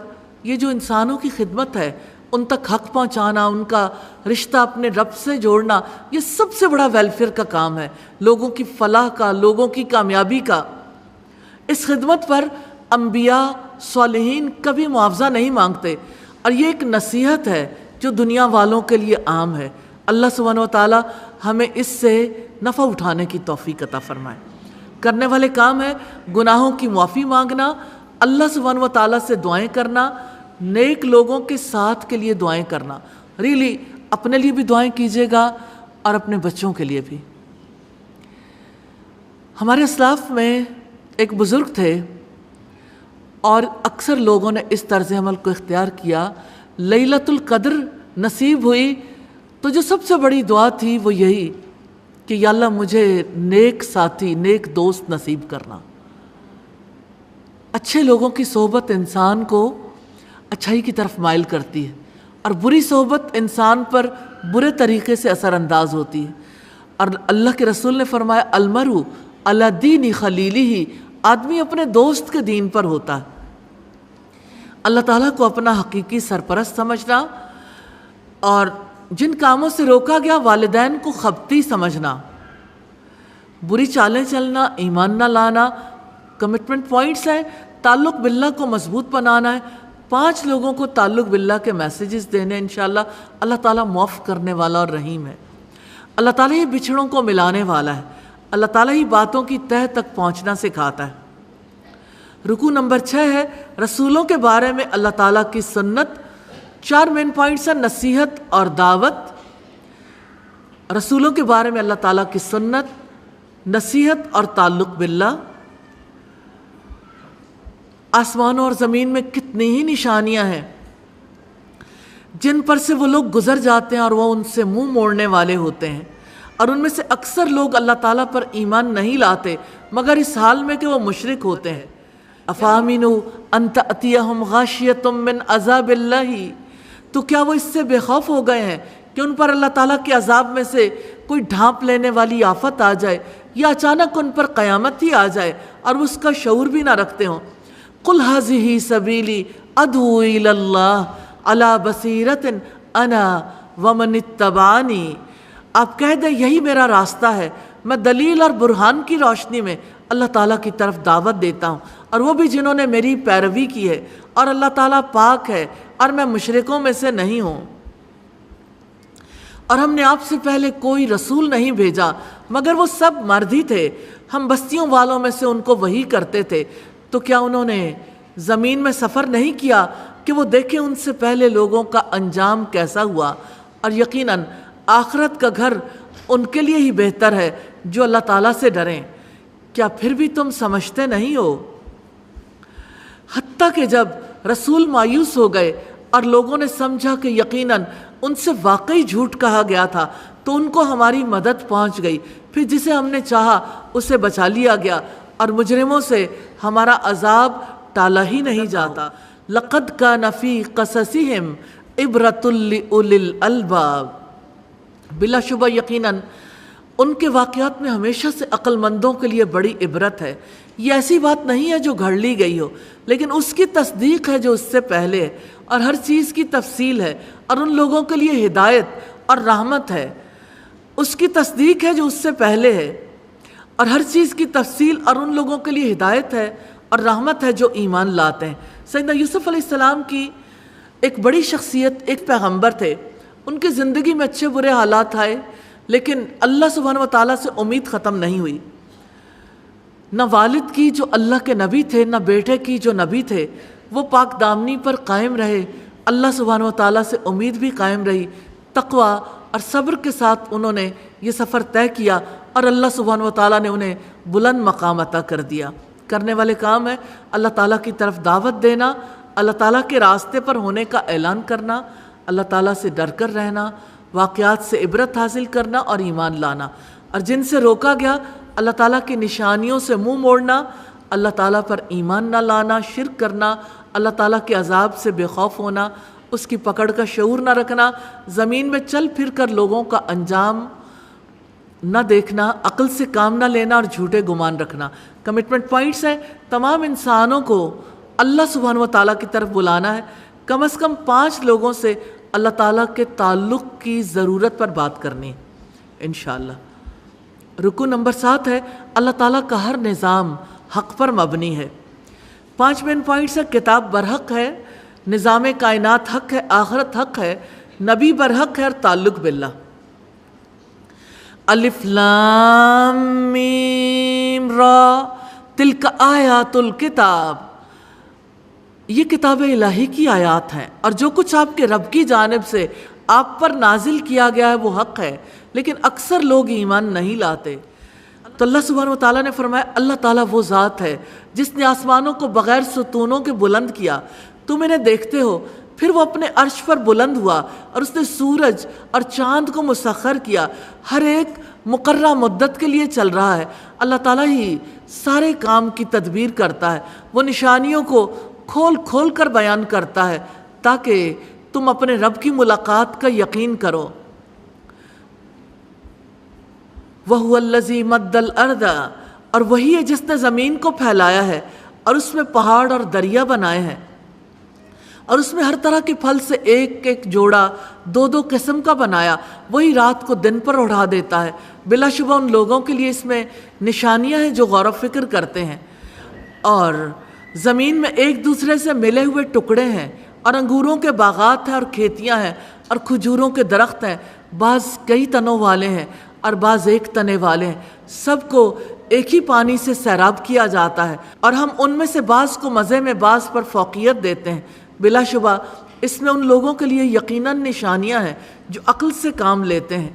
یہ جو انسانوں کی خدمت ہے ان تک حق پہنچانا، ان کا رشتہ اپنے رب سے جوڑنا، یہ سب سے بڑا ویلفیئر کا کام ہے، لوگوں کی فلاح کا، لوگوں کی کامیابی کا۔ اس خدمت پر انبیاء صالحین کبھی معاوضہ نہیں مانگتے، اور یہ ایک نصیحت ہے جو دنیا والوں کے لیے عام ہے۔ اللہ سبحانہ و تعالی ہمیں اس سے نفع اٹھانے کی توفیق عطا فرمائے۔ کرنے والے کام ہے گناہوں کی معافی مانگنا، اللہ سبحانہ و تعالی سے دعائیں کرنا، نیک لوگوں کے ساتھ کے لیے دعائیں کرنا۔ ریلی اپنے لیے بھی دعائیں کیجیے گا اور اپنے بچوں کے لیے بھی۔ ہمارے اسلاف میں ایک بزرگ تھے اور اکثر لوگوں نے اس طرز عمل کو اختیار کیا، لیلۃ القدر نصیب ہوئی تو جو سب سے بڑی دعا تھی وہ یہی کہ یا اللہ مجھے نیک ساتھی، نیک دوست نصیب کرنا۔ اچھے لوگوں کی صحبت انسان کو اچھائی کی طرف مائل کرتی ہے، اور بری صحبت انسان پر برے طریقے سے اثر انداز ہوتی ہے۔ اور اللہ کے رسول نے فرمایا المرء علی دین خلیلہ، آدمی اپنے دوست کے دین پر ہوتا ہے۔ اللہ تعالیٰ کو اپنا حقیقی سرپرست سمجھنا، اور جن کاموں سے روکا گیا والدین کو خبتی سمجھنا، بری چالیں چلنا، ایمان نہ لانا، کمٹمنٹ پوائنٹس ہیں، تعلق باللہ کو مضبوط بنانا ہے، 5 لوگوں کو تعلق باللہ کے میسیجز دینے، انشاءاللہ اللہ تعالیٰ معاف کرنے والا اور رحیم ہے۔ اللہ تعالیٰ ہی بچھڑوں کو ملانے والا ہے، اللہ تعالیٰ ہی باتوں کی تہ تک پہنچنا سکھاتا ہے۔ رکوع نمبر 6 ہے رسولوں کے بارے میں اللہ تعالیٰ کی سنت۔ 4 مین پوائنٹس ہیں، نصیحت اور دعوت۔ رسولوں کے بارے میں اللہ تعالیٰ کی سنت، نصیحت اور تعلق باللہ۔ آسمانوں اور زمین میں کتنی ہی نشانیاں ہیں جن پر سے وہ لوگ گزر جاتے ہیں اور وہ ان سے منہ موڑنے والے ہوتے ہیں، اور ان میں سے اکثر لوگ اللہ تعالیٰ پر ایمان نہیں لاتے مگر اس حال میں کہ وہ مشرک ہوتے ہیں۔ افامنوا ان تأتیہم غاشیۃ من عذاب اللہ، تو کیا وہ اس سے بے خوف ہو گئے ہیں کہ ان پر اللہ تعالیٰ کے عذاب میں سے کوئی ڈھانپ لینے والی آفت آ جائے، یا اچانک ان پر قیامت ہی آ جائے اور وہ اس کا شعور بھی نہ رکھتے ہوں۔ قل ھذہ سبیلی ادعو الی اللہ علی بصیرۃ انا ومن اتبعنی، آپ کہہ دیں یہی میرا راستہ ہے، میں دلیل اور برہان کی روشنی میں اللہ تعالیٰ کی طرف دعوت دیتا ہوں، اور وہ بھی جنہوں نے میری پیروی کی ہے، اور اللہ تعالیٰ پاک ہے اور میں مشرکوں میں سے نہیں ہوں۔ اور ہم نے آپ سے پہلے کوئی رسول نہیں بھیجا مگر وہ سب مرد ہی تھے، ہم بستیوں والوں میں سے ان کو وحی کرتے تھے، تو کیا انہوں نے زمین میں سفر نہیں کیا کہ وہ دیکھیں ان سے پہلے لوگوں کا انجام کیسا ہوا، اور یقیناً آخرت کا گھر ان کے لیے ہی بہتر ہے جو اللہ تعالیٰ سے ڈریں۔ کیا پھر بھی تم سمجھتے نہیں ہو؟ حتیٰ کہ جب رسول مایوس ہو گئے اور لوگوں نے سمجھا کہ یقیناً ان سے واقعی جھوٹ کہا گیا تھا، تو ان کو ہماری مدد پہنچ گئی، پھر جسے ہم نے چاہا اسے بچا لیا گیا، اور مجرموں سے ہمارا عذاب ٹالا ہی نہیں جاتا۔ لقد کان فی قصصہم عبرۃ لأولی الالباب، بلا شبہ یقیناً ان کے واقعات میں ہمیشہ سے عقل مندوں کے لیے بڑی عبرت ہے۔ یہ ایسی بات نہیں ہے جو گھڑ لی گئی ہو، لیکن اس کی تصدیق ہے جو اس سے پہلے ہے، اور ہر چیز کی تفصیل ہے، اور ان لوگوں کے لیے ہدایت اور رحمت ہے۔ اس کی تصدیق ہے جو اس سے پہلے ہے، اور ہر چیز کی تفصیل اور ان لوگوں کے لیے ہدایت ہے اور رحمت ہے جو ایمان لاتے ہیں۔ سیدنا یوسف علیہ السلام کی ایک بڑی شخصیت، ایک پیغمبر تھے، ان کی زندگی میں اچھے برے حالات آئے، لیکن اللہ سبحانہ و تعالیٰ سے امید ختم نہیں ہوئی۔ نہ والد کی جو اللہ کے نبی تھے، نہ بیٹے کی جو نبی تھے، وہ پاک دامنی پر قائم رہے، اللہ سبحانہ و تعالیٰ سے امید بھی قائم رہی، تقویٰ اور صبر کے ساتھ انہوں نے یہ سفر طے کیا، اور اللہ سبحانہ و تعالیٰ نے انہیں بلند مقام عطا کر دیا۔ کرنے والے کام ہے اللہ تعالیٰ کی طرف دعوت دینا، اللہ تعالیٰ کے راستے پر ہونے کا اعلان کرنا، اللہ تعالیٰ سے ڈر کر رہنا، واقعات سے عبرت حاصل کرنا اور ایمان لانا، اور جن سے روکا گیا اللہ تعالیٰ کی نشانیوں سے منہ موڑنا، اللہ تعالیٰ پر ایمان نہ لانا، شرک کرنا، اللہ تعالیٰ کے عذاب سے بے خوف ہونا، اس کی پکڑ کا شعور نہ رکھنا، زمین میں چل پھر کر لوگوں کا انجام نہ دیکھنا، عقل سے کام نہ لینا اور جھوٹے گمان رکھنا۔ کمٹمنٹ پوائنٹس ہیں، تمام انسانوں کو اللہ سبحانہ و تعالیٰ کی طرف بلانا ہے، کم از کم 5 لوگوں سے اللہ تعالیٰ کے تعلق کی ضرورت پر بات کرنی انشاءاللہ۔ رکو نمبر 7 ہے اللہ تعالیٰ کا ہر نظام حق پر مبنی ہے۔ 5 مین پوائنٹس ہے، کتاب برحق ہے، نظام کائنات حق ہے، آخرت حق ہے، نبی برحق ہے، اور تعلق باللہ۔ الف لام میم را تلک آیات الکتاب، یہ کتاب الہی کی آیات ہیں، اور جو کچھ آپ کے رب کی جانب سے آپ پر نازل کیا گیا ہے وہ حق ہے، لیکن اکثر لوگ ایمان نہیں لاتے۔ تو اللہ سبحانہ وتعالیٰ نے فرمایا اللہ تعالیٰ وہ ذات ہے جس نے آسمانوں کو بغیر ستونوں کے بلند کیا، تم انہیں دیکھتے ہو، پھر وہ اپنے عرش پر بلند ہوا اور اس نے سورج اور چاند کو مسخر کیا، ہر ایک مقررہ مدت کے لیے چل رہا ہے۔ اللہ تعالیٰ ہی سارے کام کی تدبیر کرتا ہے، وہ نشانیوں کو کھول کھول کر بیان کرتا ہے تاکہ تم اپنے رب کی ملاقات کا یقین کرو۔ وَهُوَ الَّذِي مَدَّ الْأَرْضَ، اور وہی ہے جس نے زمین کو پھیلایا ہے اور اس میں پہاڑ اور دریا بنائے ہیں، اور اس میں ہر طرح کے پھل سے ایک ایک جوڑا 2 قسم کا بنایا، وہی رات کو دن پر اڑا دیتا ہے۔ بلا شبہ ان لوگوں کے لیے اس میں نشانیاں ہیں جو غور و فکر کرتے ہیں۔ اور زمین میں ایک دوسرے سے ملے ہوئے ٹکڑے ہیں، اور انگوروں کے باغات ہیں اور کھیتیاں ہیں اور کھجوروں کے درخت ہیں، بعض کئی تنوں والے ہیں اور بعض ایک تنے والے ہیں، سب کو ایک ہی پانی سے سیراب کیا جاتا ہے، اور ہم ان میں سے بعض کو مزے میں بعض پر فوقیت دیتے ہیں۔ بلا شبہ اس میں ان لوگوں کے لیے یقیناً نشانیاں ہیں جو عقل سے کام لیتے ہیں۔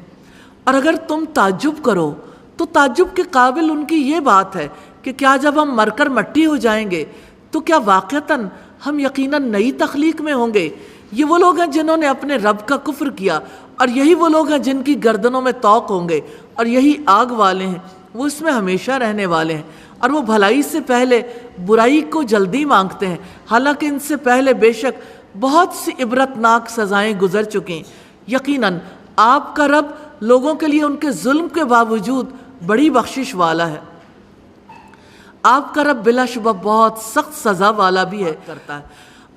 اور اگر تم تعجب کرو تو تعجب کے قابل ان کی یہ بات ہے کہ کیا جب ہم مر کر مٹی ہو جائیں گے تو کیا واقعتاً ہم یقیناً نئی تخلیق میں ہوں گے؟ یہ وہ لوگ ہیں جنہوں نے اپنے رب کا کفر کیا، اور یہی وہ لوگ ہیں جن کی گردنوں میں طوق ہوں گے، اور یہی آگ والے ہیں، وہ اس میں ہمیشہ رہنے والے ہیں، اور وہ بھلائی سے پہلے برائی کو جلدی مانگتے ہیں، حالانکہ ان سے پہلے بے شک بہت سی عبرتناک سزائیں گزر چکی۔ یقیناً آپ کا رب لوگوں کے لیے ان کے ظلم کے باوجود بڑی بخشش والا ہے۔ آپ کا رب بلا شبہ بہت سخت سزا والا بھی ہے کرتا ہے۔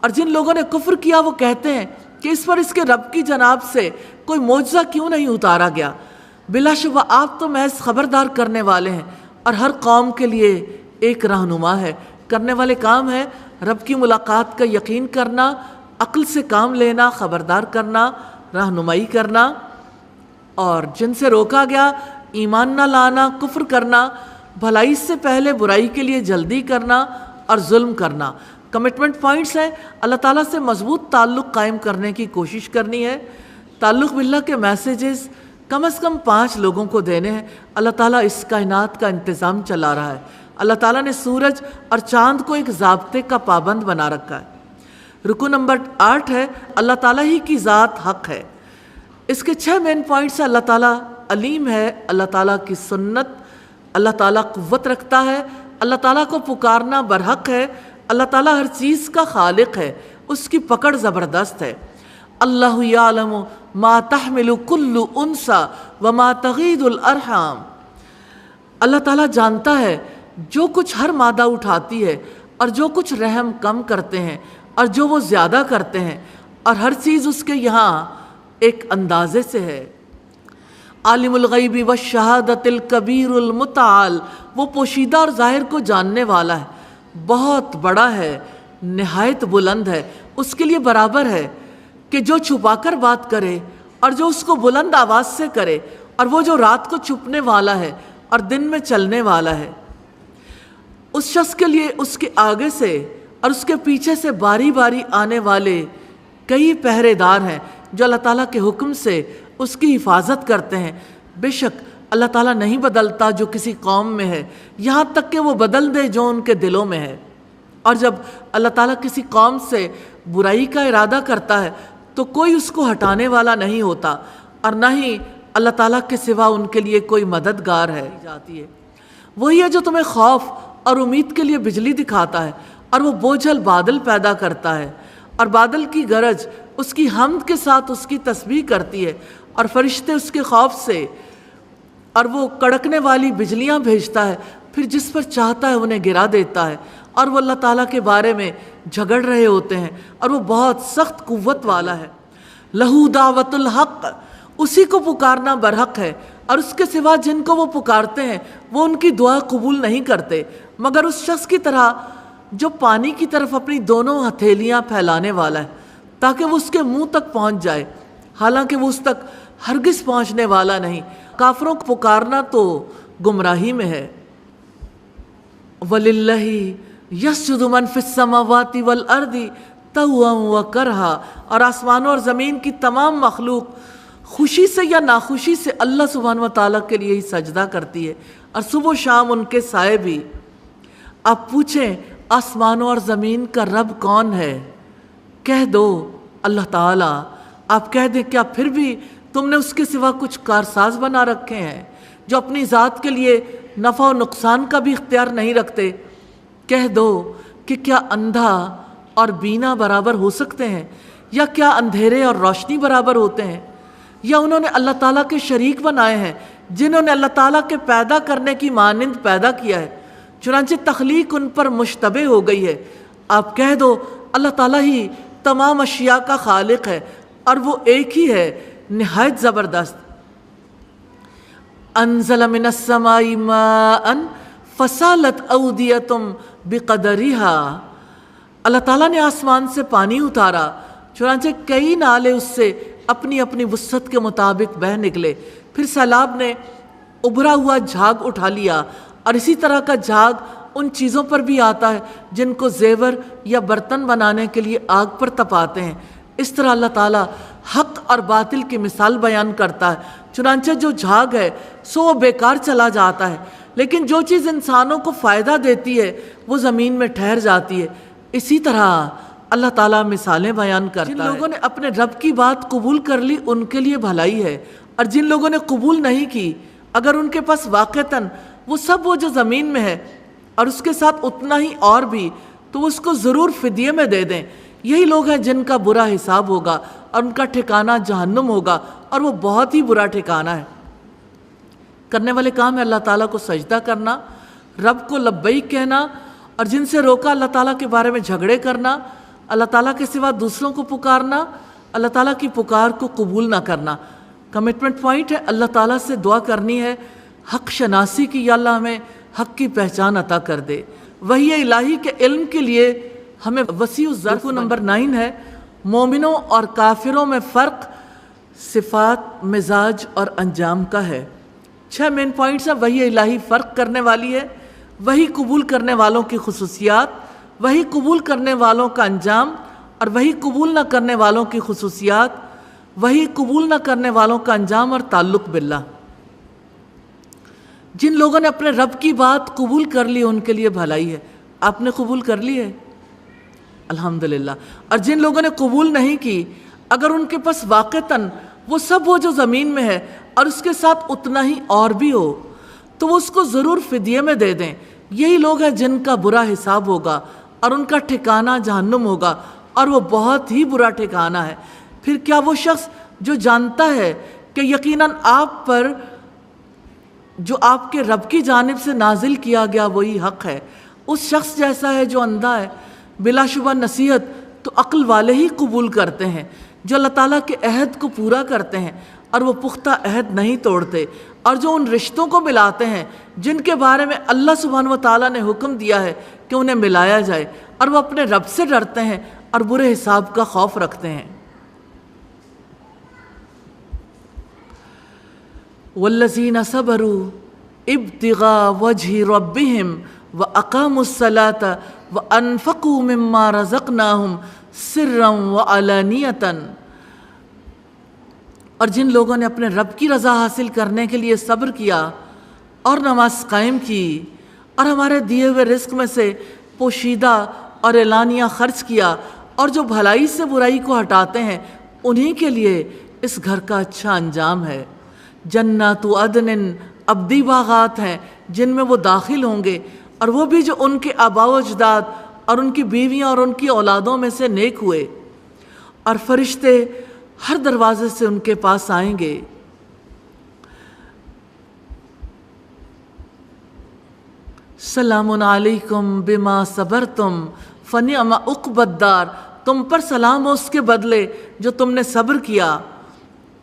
اور جن لوگوں نے کفر کیا وہ کہتے ہیں کہ اس پر اس کے رب کی جناب سے کوئی معجزہ کیوں نہیں اتارا گیا؟ بلا شبہ آپ تو محض خبردار کرنے والے ہیں، اور ہر قوم کے لیے ایک رہنما ہے۔ کرنے والے کام ہے رب کی ملاقات کا یقین کرنا، عقل سے کام لینا، خبردار کرنا، رہنمائی کرنا، اور جن سے روکا گیا ایمان نہ لانا، کفر کرنا، بھلائی سے پہلے برائی کے لیے جلدی کرنا اور ظلم کرنا۔ کمٹمنٹ پوائنٹس ہیں، اللہ تعالیٰ سے مضبوط تعلق قائم کرنے کی کوشش کرنی ہے۔ تعلق باللہ کے میسیجز کم از کم 5 لوگوں کو دینے ہیں۔ اللہ تعالیٰ اس کائنات کا انتظام چلا رہا ہے۔ اللہ تعالیٰ نے سورج اور چاند کو ایک ضابطے کا پابند بنا رکھا ہے۔ رکو نمبر 8 ہے اللہ تعالیٰ ہی کی ذات حق ہے۔ اس کے 6 مین پوائنٹس ہیں۔ اللہ تعالیٰ علیم ہے، اللہ تعالیٰ کی سنت، اللہ تعالیٰ قوت رکھتا ہے، اللہ تعالیٰ کو پکارنا برحق ہے، اللہ تعالیٰ ہر چیز کا خالق ہے، اس کی پکڑ زبردست ہے۔ اللہ یعلم ما تحمل کل انثی وما تغید الارحام، اللہ تعالیٰ جانتا ہے جو کچھ ہر مادہ اٹھاتی ہے اور جو کچھ رحم کم کرتے ہیں اور جو وہ زیادہ کرتے ہیں، اور ہر چیز اس کے یہاں ایک اندازے سے ہے۔ عالم الغیب والشہادۃ الکبیر المتعال، وہ پوشیدہ اور ظاہر کو جاننے والا ہے، بہت بڑا ہے، نہایت بلند ہے، اس کے لیے برابر ہے کہ جو چھپا کر بات کرے اور جو اس کو بلند آواز سے کرے، اور وہ جو رات کو چھپنے والا ہے اور دن میں چلنے والا ہے۔ اس شخص کے لیے اس کے آگے سے اور اس کے پیچھے سے باری باری آنے والے کئی پہرے دار ہیں جو اللہ تعالیٰ کے حکم سے اس کی حفاظت کرتے ہیں۔ بے شک اللہ تعالیٰ نہیں بدلتا جو کسی قوم میں ہے، یہاں تک کہ وہ بدل دے جو ان کے دلوں میں ہے۔ اور جب اللہ تعالیٰ کسی قوم سے برائی کا ارادہ کرتا ہے تو کوئی اس کو ہٹانے والا نہیں ہوتا، اور نہ ہی اللہ تعالیٰ کے سوا ان کے لیے کوئی مددگار ہے۔ وہی ہے جو تمہیں خوف اور امید کے لیے بجلی دکھاتا ہے، اور وہ بوجھل بادل پیدا کرتا ہے، اور بادل کی گرج اس کی حمد کے ساتھ اس کی تسبیح کرتی ہے، اور فرشتے اس کے خوف سے، اور وہ کڑکنے والی بجلیاں بھیجتا ہے، پھر جس پر چاہتا ہے انہیں گرا دیتا ہے، اور وہ اللہ تعالیٰ کے بارے میں جھگڑ رہے ہوتے ہیں، اور وہ بہت سخت قوت والا ہے۔ لہو دعوت الحق، اسی کو پکارنا برحق ہے، اور اس کے سوا جن کو وہ پکارتے ہیں وہ ان کی دعا قبول نہیں کرتے مگر اس شخص کی طرح جو پانی کی طرف اپنی دونوں ہتھیلیاں پھیلانے والا ہے تاکہ وہ اس کے منہ تک پہنچ جائے، حالانکہ وہ اس تک ہرگز پہنچنے والا نہیں۔ کافروں کو پکارنا تو گمراہی میں ہے۔ وَلِلَّهِ يَسْجُدُ مَنْ فِي السَّمَاوَاتِ وَالْأَرْضِ طَوْعًا وَكَرْهًا، اور آسمانوں اور زمین کی تمام مخلوق خوشی سے یا ناخوشی سے اللہ سبحانہ و تعالیٰ کے لیے ہی سجدہ کرتی ہے، اور صبح و شام ان کے سائے بھی۔ آپ پوچھیں آسمانوں اور زمین کا رب کون ہے؟ کہہ دو اللہ تعالیٰ۔ آپ کہہ دیں کیا پھر بھی تم نے اس کے سوا کچھ کارساز بنا رکھے ہیں جو اپنی ذات کے لیے نفع و نقصان کا بھی اختیار نہیں رکھتے؟ کہہ دو کہ کیا اندھا اور بینا برابر ہو سکتے ہیں، یا کیا اندھیرے اور روشنی برابر ہوتے ہیں؟ یا انہوں نے اللہ تعالیٰ کے شریک بنائے ہیں جنہوں نے اللہ تعالیٰ کے پیدا کرنے کی مانند پیدا کیا ہے، چنانچہ تخلیق ان پر مشتبہ ہو گئی ہے۔ آپ کہہ دو اللہ تعالیٰ ہی تمام اشیاء کا خالق ہے، اور وہ ایک ہی ہے نہایت زبردست۔ انزل من السماء ماء فسالت اودیۃ بقدرها، اللہ تعالیٰ نے آسمان سے پانی اتارا چنانچہ کئی نالے اس سے اپنی اپنی وسعت کے مطابق بہہ نکلے، پھر سیلاب نے ابھرا ہوا جھاگ اٹھا لیا، اور اسی طرح کا جھاگ ان چیزوں پر بھی آتا ہے جن کو زیور یا برتن بنانے کے لیے آگ پر تپاتے ہیں۔ اس طرح اللہ تعالیٰ حق اور باطل کی مثال بیان کرتا ہے، چنانچہ جو جھاگ ہے سو وہ بیکار چلا جاتا ہے، لیکن جو چیز انسانوں کو فائدہ دیتی ہے وہ زمین میں ٹھہر جاتی ہے۔ اسی طرح اللہ تعالیٰ مثالیں بیان کرتا ہے۔ جن لوگوں نے اپنے رب کی بات قبول کر لی ان کے لیے بھلائی ہے، اور جن لوگوں نے قبول نہیں کی اگر ان کے پاس واقعتاً وہ سب وہ جو زمین میں ہے اور اس کے ساتھ اتنا ہی اور بھی، تو وہ اس کو ضرور فدیے میں دے دیں۔ یہی لوگ ہیں جن کا برا حساب ہوگا اور ان کا ٹھکانہ جہنم ہوگا، اور وہ بہت ہی برا ٹھکانہ ہے۔ کرنے والے کام ہے اللہ تعالیٰ کو سجدہ کرنا، رب کو لبیک کہنا، اور جن سے روکا اللہ تعالیٰ کے بارے میں جھگڑے کرنا، اللہ تعالیٰ کے سوا دوسروں کو پکارنا، اللہ تعالیٰ کی پکار کو قبول نہ کرنا۔ کمٹمنٹ پوائنٹ ہے اللہ تعالیٰ سے دعا کرنی ہے حق شناسی کی، یا اللہ ہمیں حق کی پہچان عطا کر دے۔ وحی الہی کے علم کے لیے ہمیں وسیع الظرف۔ نمبر 9 ہے مومنوں اور کافروں میں فرق صفات، مزاج اور انجام کا ہے۔ 6 مین پوائنٹس ہیں۔ وحی الہی فرق کرنے والی ہے، وہی قبول کرنے والوں کی خصوصیات، وہی قبول کرنے والوں کا انجام، اور وہی قبول نہ کرنے والوں کی خصوصیات، وہی قبول نہ کرنے والوں کا انجام اور تعلق باللہ۔ جن لوگوں نے اپنے رب کی بات قبول کر لی ان کے لیے بھلائی ہے۔ آپ نے قبول کر لی ہے الحمدللہ۔ اور جن لوگوں نے قبول نہیں کی اگر ان کے پاس واقعتاً وہ سب وہ جو زمین میں ہے اور اس کے ساتھ اتنا ہی اور بھی ہو، تو وہ اس کو ضرور فدیے میں دے دیں۔ یہی لوگ ہیں جن کا برا حساب ہوگا اور ان کا ٹھکانہ جہنم ہوگا، اور وہ بہت ہی برا ٹھکانہ ہے۔ پھر کیا وہ شخص جو جانتا ہے کہ یقیناً آپ پر جو آپ کے رب کی جانب سے نازل کیا گیا وہی حق ہے، اس شخص جیسا ہے جو اندھا ہے؟ بلا شبہ نصیحت تو عقل والے ہی قبول کرتے ہیں جو اللہ تعالیٰ کے عہد کو پورا کرتے ہیں اور وہ پختہ عہد نہیں توڑتے، اور جو ان رشتوں کو ملاتے ہیں جن کے بارے میں اللہ سبحانہ و تعالیٰ نے حکم دیا ہے کہ انہیں ملایا جائے، اور وہ اپنے رب سے ڈرتے ہیں اور برے حساب کا خوف رکھتے ہیں۔ والذین صبروا ابتغاء وجہ ربہم واقاموا الصلاة وانفقوا مما رزقناہم سرا وعلانیۃ، اور جن لوگوں نے اپنے رب کی رضا حاصل کرنے کے لیے صبر کیا اور نماز قائم کی اور ہمارے دیے ہوئے رزق میں سے پوشیدہ اور اعلانیہ خرچ کیا، اور جو بھلائی سے برائی کو ہٹاتے ہیں انہی کے لیے اس گھر کا اچھا انجام ہے۔ جنات عدن، ابدی باغات ہیں جن میں وہ داخل ہوں گے، اور وہ بھی جو ان کے آباء و اجداد اور ان کی بیویاں اور ان کی اولادوں میں سے نیک ہوئے، اور فرشتے ہر دروازے سے ان کے پاس آئیں گے۔ سلام علیکم بما صبرتم فنعم عقبی الدار، تم پر سلام ہو اس کے بدلے جو تم نے صبر کیا،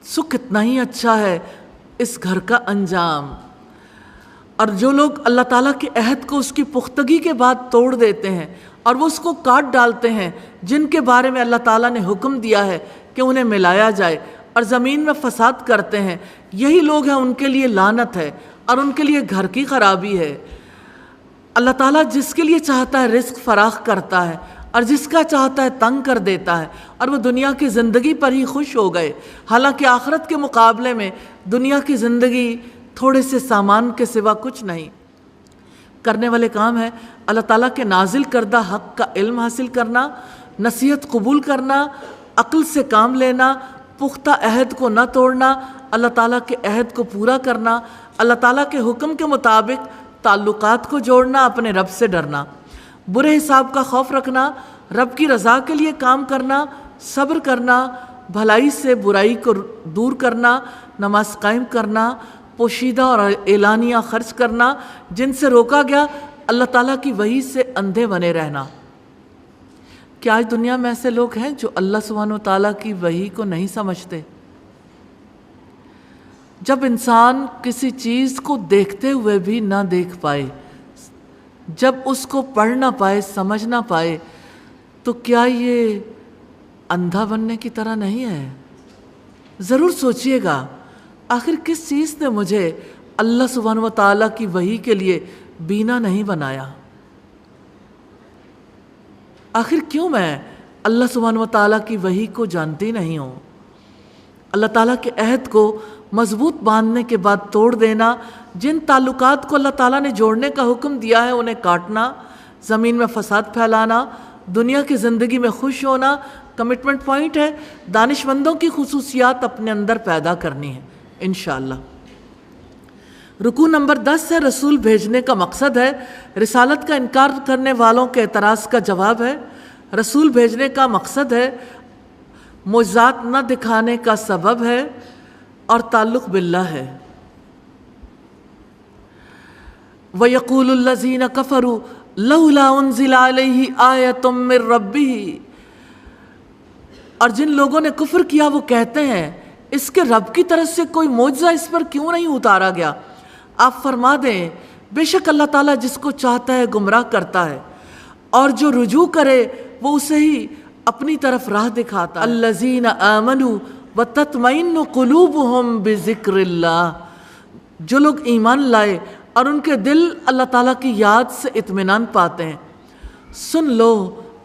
سو کتنا ہی اچھا ہے اس گھر کا انجام۔ اور جو لوگ اللہ تعالیٰ کے عہد کو اس کی پختگی کے بعد توڑ دیتے ہیں اور وہ اس کو کاٹ ڈالتے ہیں، جن کے بارے میں اللہ تعالیٰ نے حکم دیا ہے کہ انہیں ملایا جائے، اور زمین میں فساد کرتے ہیں، یہی لوگ ہیں، ان کے لیے لعنت ہے اور ان کے لیے گھر کی خرابی ہے۔ اللہ تعالیٰ جس کے لیے چاہتا ہے رزق فراخ کرتا ہے اور جس کا چاہتا ہے تنگ کر دیتا ہے، اور وہ دنیا کی زندگی پر ہی خوش ہو گئے، حالانکہ آخرت کے مقابلے میں دنیا کی زندگی تھوڑے سے سامان کے سوا کچھ نہیں۔ کرنے والے کام ہے اللہ تعالیٰ کے نازل کردہ حق کا علم حاصل کرنا، نصیحت قبول کرنا، عقل سے کام لینا، پختہ عہد کو نہ توڑنا، اللہ تعالیٰ کے عہد کو پورا کرنا، اللہ تعالیٰ کے حکم کے مطابق تعلقات کو جوڑنا، اپنے رب سے ڈرنا، برے حساب کا خوف رکھنا، رب کی رضا کے لیے کام کرنا، صبر کرنا، بھلائی سے برائی کو دور کرنا، نماز قائم کرنا، پوشیدہ اور اعلانیہ خرچ کرنا، جن سے روکا گیا، اللہ تعالیٰ کی وحی سے اندھے بنے رہنا۔ کیا آج دنیا میں ایسے لوگ ہیں جو اللہ سبحانہ و تعالیٰ کی وحی کو نہیں سمجھتے؟ جب انسان کسی چیز کو دیکھتے ہوئے بھی نہ دیکھ پائے، جب اس کو پڑھ نہ پائے، سمجھ نہ پائے، تو کیا یہ اندھا بننے کی طرح نہیں ہے؟ ضرور سوچئے گا، آخر کس چیز نے مجھے اللہ سبحانہ و تعالیٰ کی وحی کے لیے بینا نہیں بنایا؟ آخر کیوں میں اللہ سبحانہ و تعالیٰ کی وحی کو جانتی نہیں ہوں؟ اللہ تعالیٰ کے عہد کو مضبوط باندھنے کے بعد توڑ دینا، جن تعلقات کو اللہ تعالیٰ نے جوڑنے کا حکم دیا ہے انہیں کاٹنا، زمین میں فساد پھیلانا، دنیا کی زندگی میں خوش ہونا۔ کمٹمنٹ پوائنٹ ہے دانش مندوں کی خصوصیات اپنے اندر پیدا کرنی ہے انشاءاللہ۔ رکوع نمبر 10 ہے رسول بھیجنے کا مقصد ہے، رسالت کا انکار کرنے والوں کے اعتراض کا جواب ہے۔ رسول بھیجنے کا مقصد ہے، معجزات نہ دکھانے کا سبب ہے، اور تعلق باللہ ہے۔ وَيَقُولُ الَّذِينَ كَفَرُوا لَوْلَا أُنزِلَ عَلَيْهِ آيَةٌ مِّن رَّبِّهِ، اور جن لوگوں نے کفر کیا وہ کہتے ہیں اس کے رب کی طرف سے کوئی معجزہ اس پر کیوں نہیں اتارا گیا؟ آپ فرما دیں بے شک اللہ تعالیٰ جس کو چاہتا ہے گمراہ کرتا ہے، اور جو رجوع کرے وہ اسے ہی اپنی طرف راہ دکھاتا ہے۔ الذین آمنوا وتطمئن قلوبہم بذکر اللہ، جو لوگ ایمان لائے اور ان کے دل اللہ تعالیٰ کی یاد سے اطمینان پاتے ہیں۔ سن لو،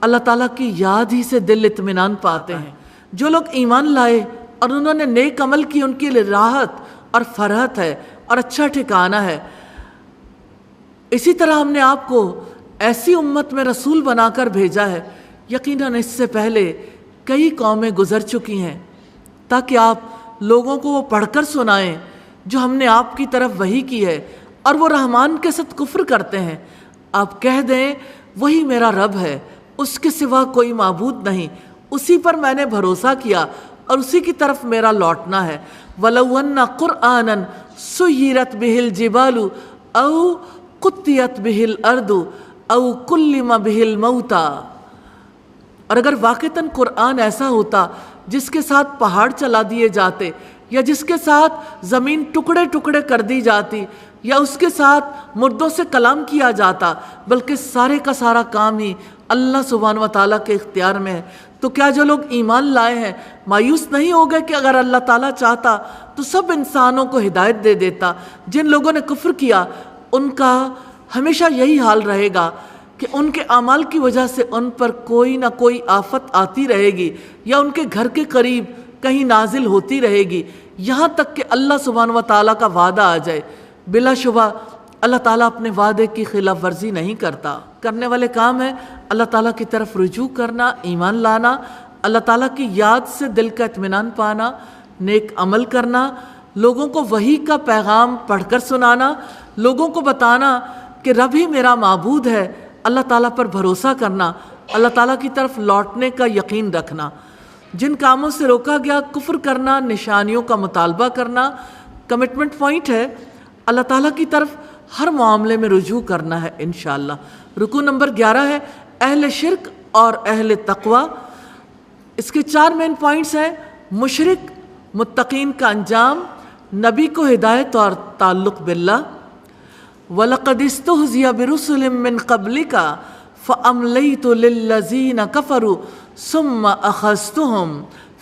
اللہ تعالیٰ کی یاد ہی سے دل اطمینان پاتے ہیں۔ جو لوگ ایمان لائے اور انہوں نے نیک عمل کی، ان کے لیے راحت اور فرحت ہے اور اچھا ٹھکانہ ہے۔ اسی طرح ہم نے آپ کو ایسی امت میں رسول بنا کر بھیجا ہے، یقیناً اس سے پہلے کئی قومیں گزر چکی ہیں، تاکہ آپ لوگوں کو وہ پڑھ کر سنائیں جو ہم نے آپ کی طرف وحی کی ہے، اور وہ رحمان کے ساتھ کفر کرتے ہیں۔ آپ کہہ دیں وہی میرا رب ہے، اس کے سوا کوئی معبود نہیں، اسی پر میں نے بھروسہ کیا اور اسی کی طرف میرا لوٹنا ہے۔ وَلَوْ أَنَّ قُرْآنًا سُيِّرَتْ بِهِ الْجِبَالُ أَوْ قُطِّيَتْ بِهِ الْأَرْضُ أَوْ كُلِّمَ بِهِ الْمَوْتَى، اور اگر واقعتاً قرآن ایسا ہوتا جس کے ساتھ پہاڑ چلا دیے جاتے، یا جس کے ساتھ زمین ٹکڑے ٹکڑے کر دی جاتی، یا اس کے ساتھ مردوں سے کلام کیا جاتا، بلکہ سارے کا سارا کام ہی اللہ سبحانہ و تعالیٰ کے اختیار میں ہے، تو کیا جو لوگ ایمان لائے ہیں مایوس نہیں ہو گئے کہ اگر اللہ تعالیٰ چاہتا تو سب انسانوں کو ہدایت دے دیتا؟ جن لوگوں نے کفر کیا ان کا ہمیشہ یہی حال رہے گا کہ ان کے اعمال کی وجہ سے ان پر کوئی نہ کوئی آفت آتی رہے گی، یا ان کے گھر کے قریب کہیں نازل ہوتی رہے گی، یہاں تک کہ اللہ سبحانہ و تعالیٰ کا وعدہ آ جائے۔ بلا شبہ اللہ تعالیٰ اپنے وعدے کی خلاف ورزی نہیں کرتا۔ کرنے والے کام ہے اللہ تعالیٰ کی طرف رجوع کرنا، ایمان لانا، اللہ تعالیٰ کی یاد سے دل کا اطمینان پانا، نیک عمل کرنا، لوگوں کو وحی کا پیغام پڑھ کر سنانا، لوگوں کو بتانا کہ رب ہی میرا معبود ہے، اللہ تعالیٰ پر بھروسہ کرنا، اللہ تعالیٰ کی طرف لوٹنے کا یقین رکھنا۔ جن کاموں سے روکا گیا، کفر کرنا، نشانیوں کا مطالبہ کرنا۔ کمٹمنٹ پوائنٹ ہے اللہ تعالیٰ کی طرف ہر معاملے میں رجوع کرنا ہے انشاءاللہ۔ رکوع نمبر 11 ہے اہل شرک اور اہل تقوی۔ اس کے 4 مین پوائنٹس ہیں: مشرک متقین کا انجام، نبی کو ہدایت اور تعلق باللہ، وَلَقَدِ اسْتُهْزِئَ بِرُسُلٍ مِّن قَبْلِكَ فَأَمْلَيْتُ لِلَّذِينَ كَفَرُوا ثُمَّ أَخَذْتُهُمْ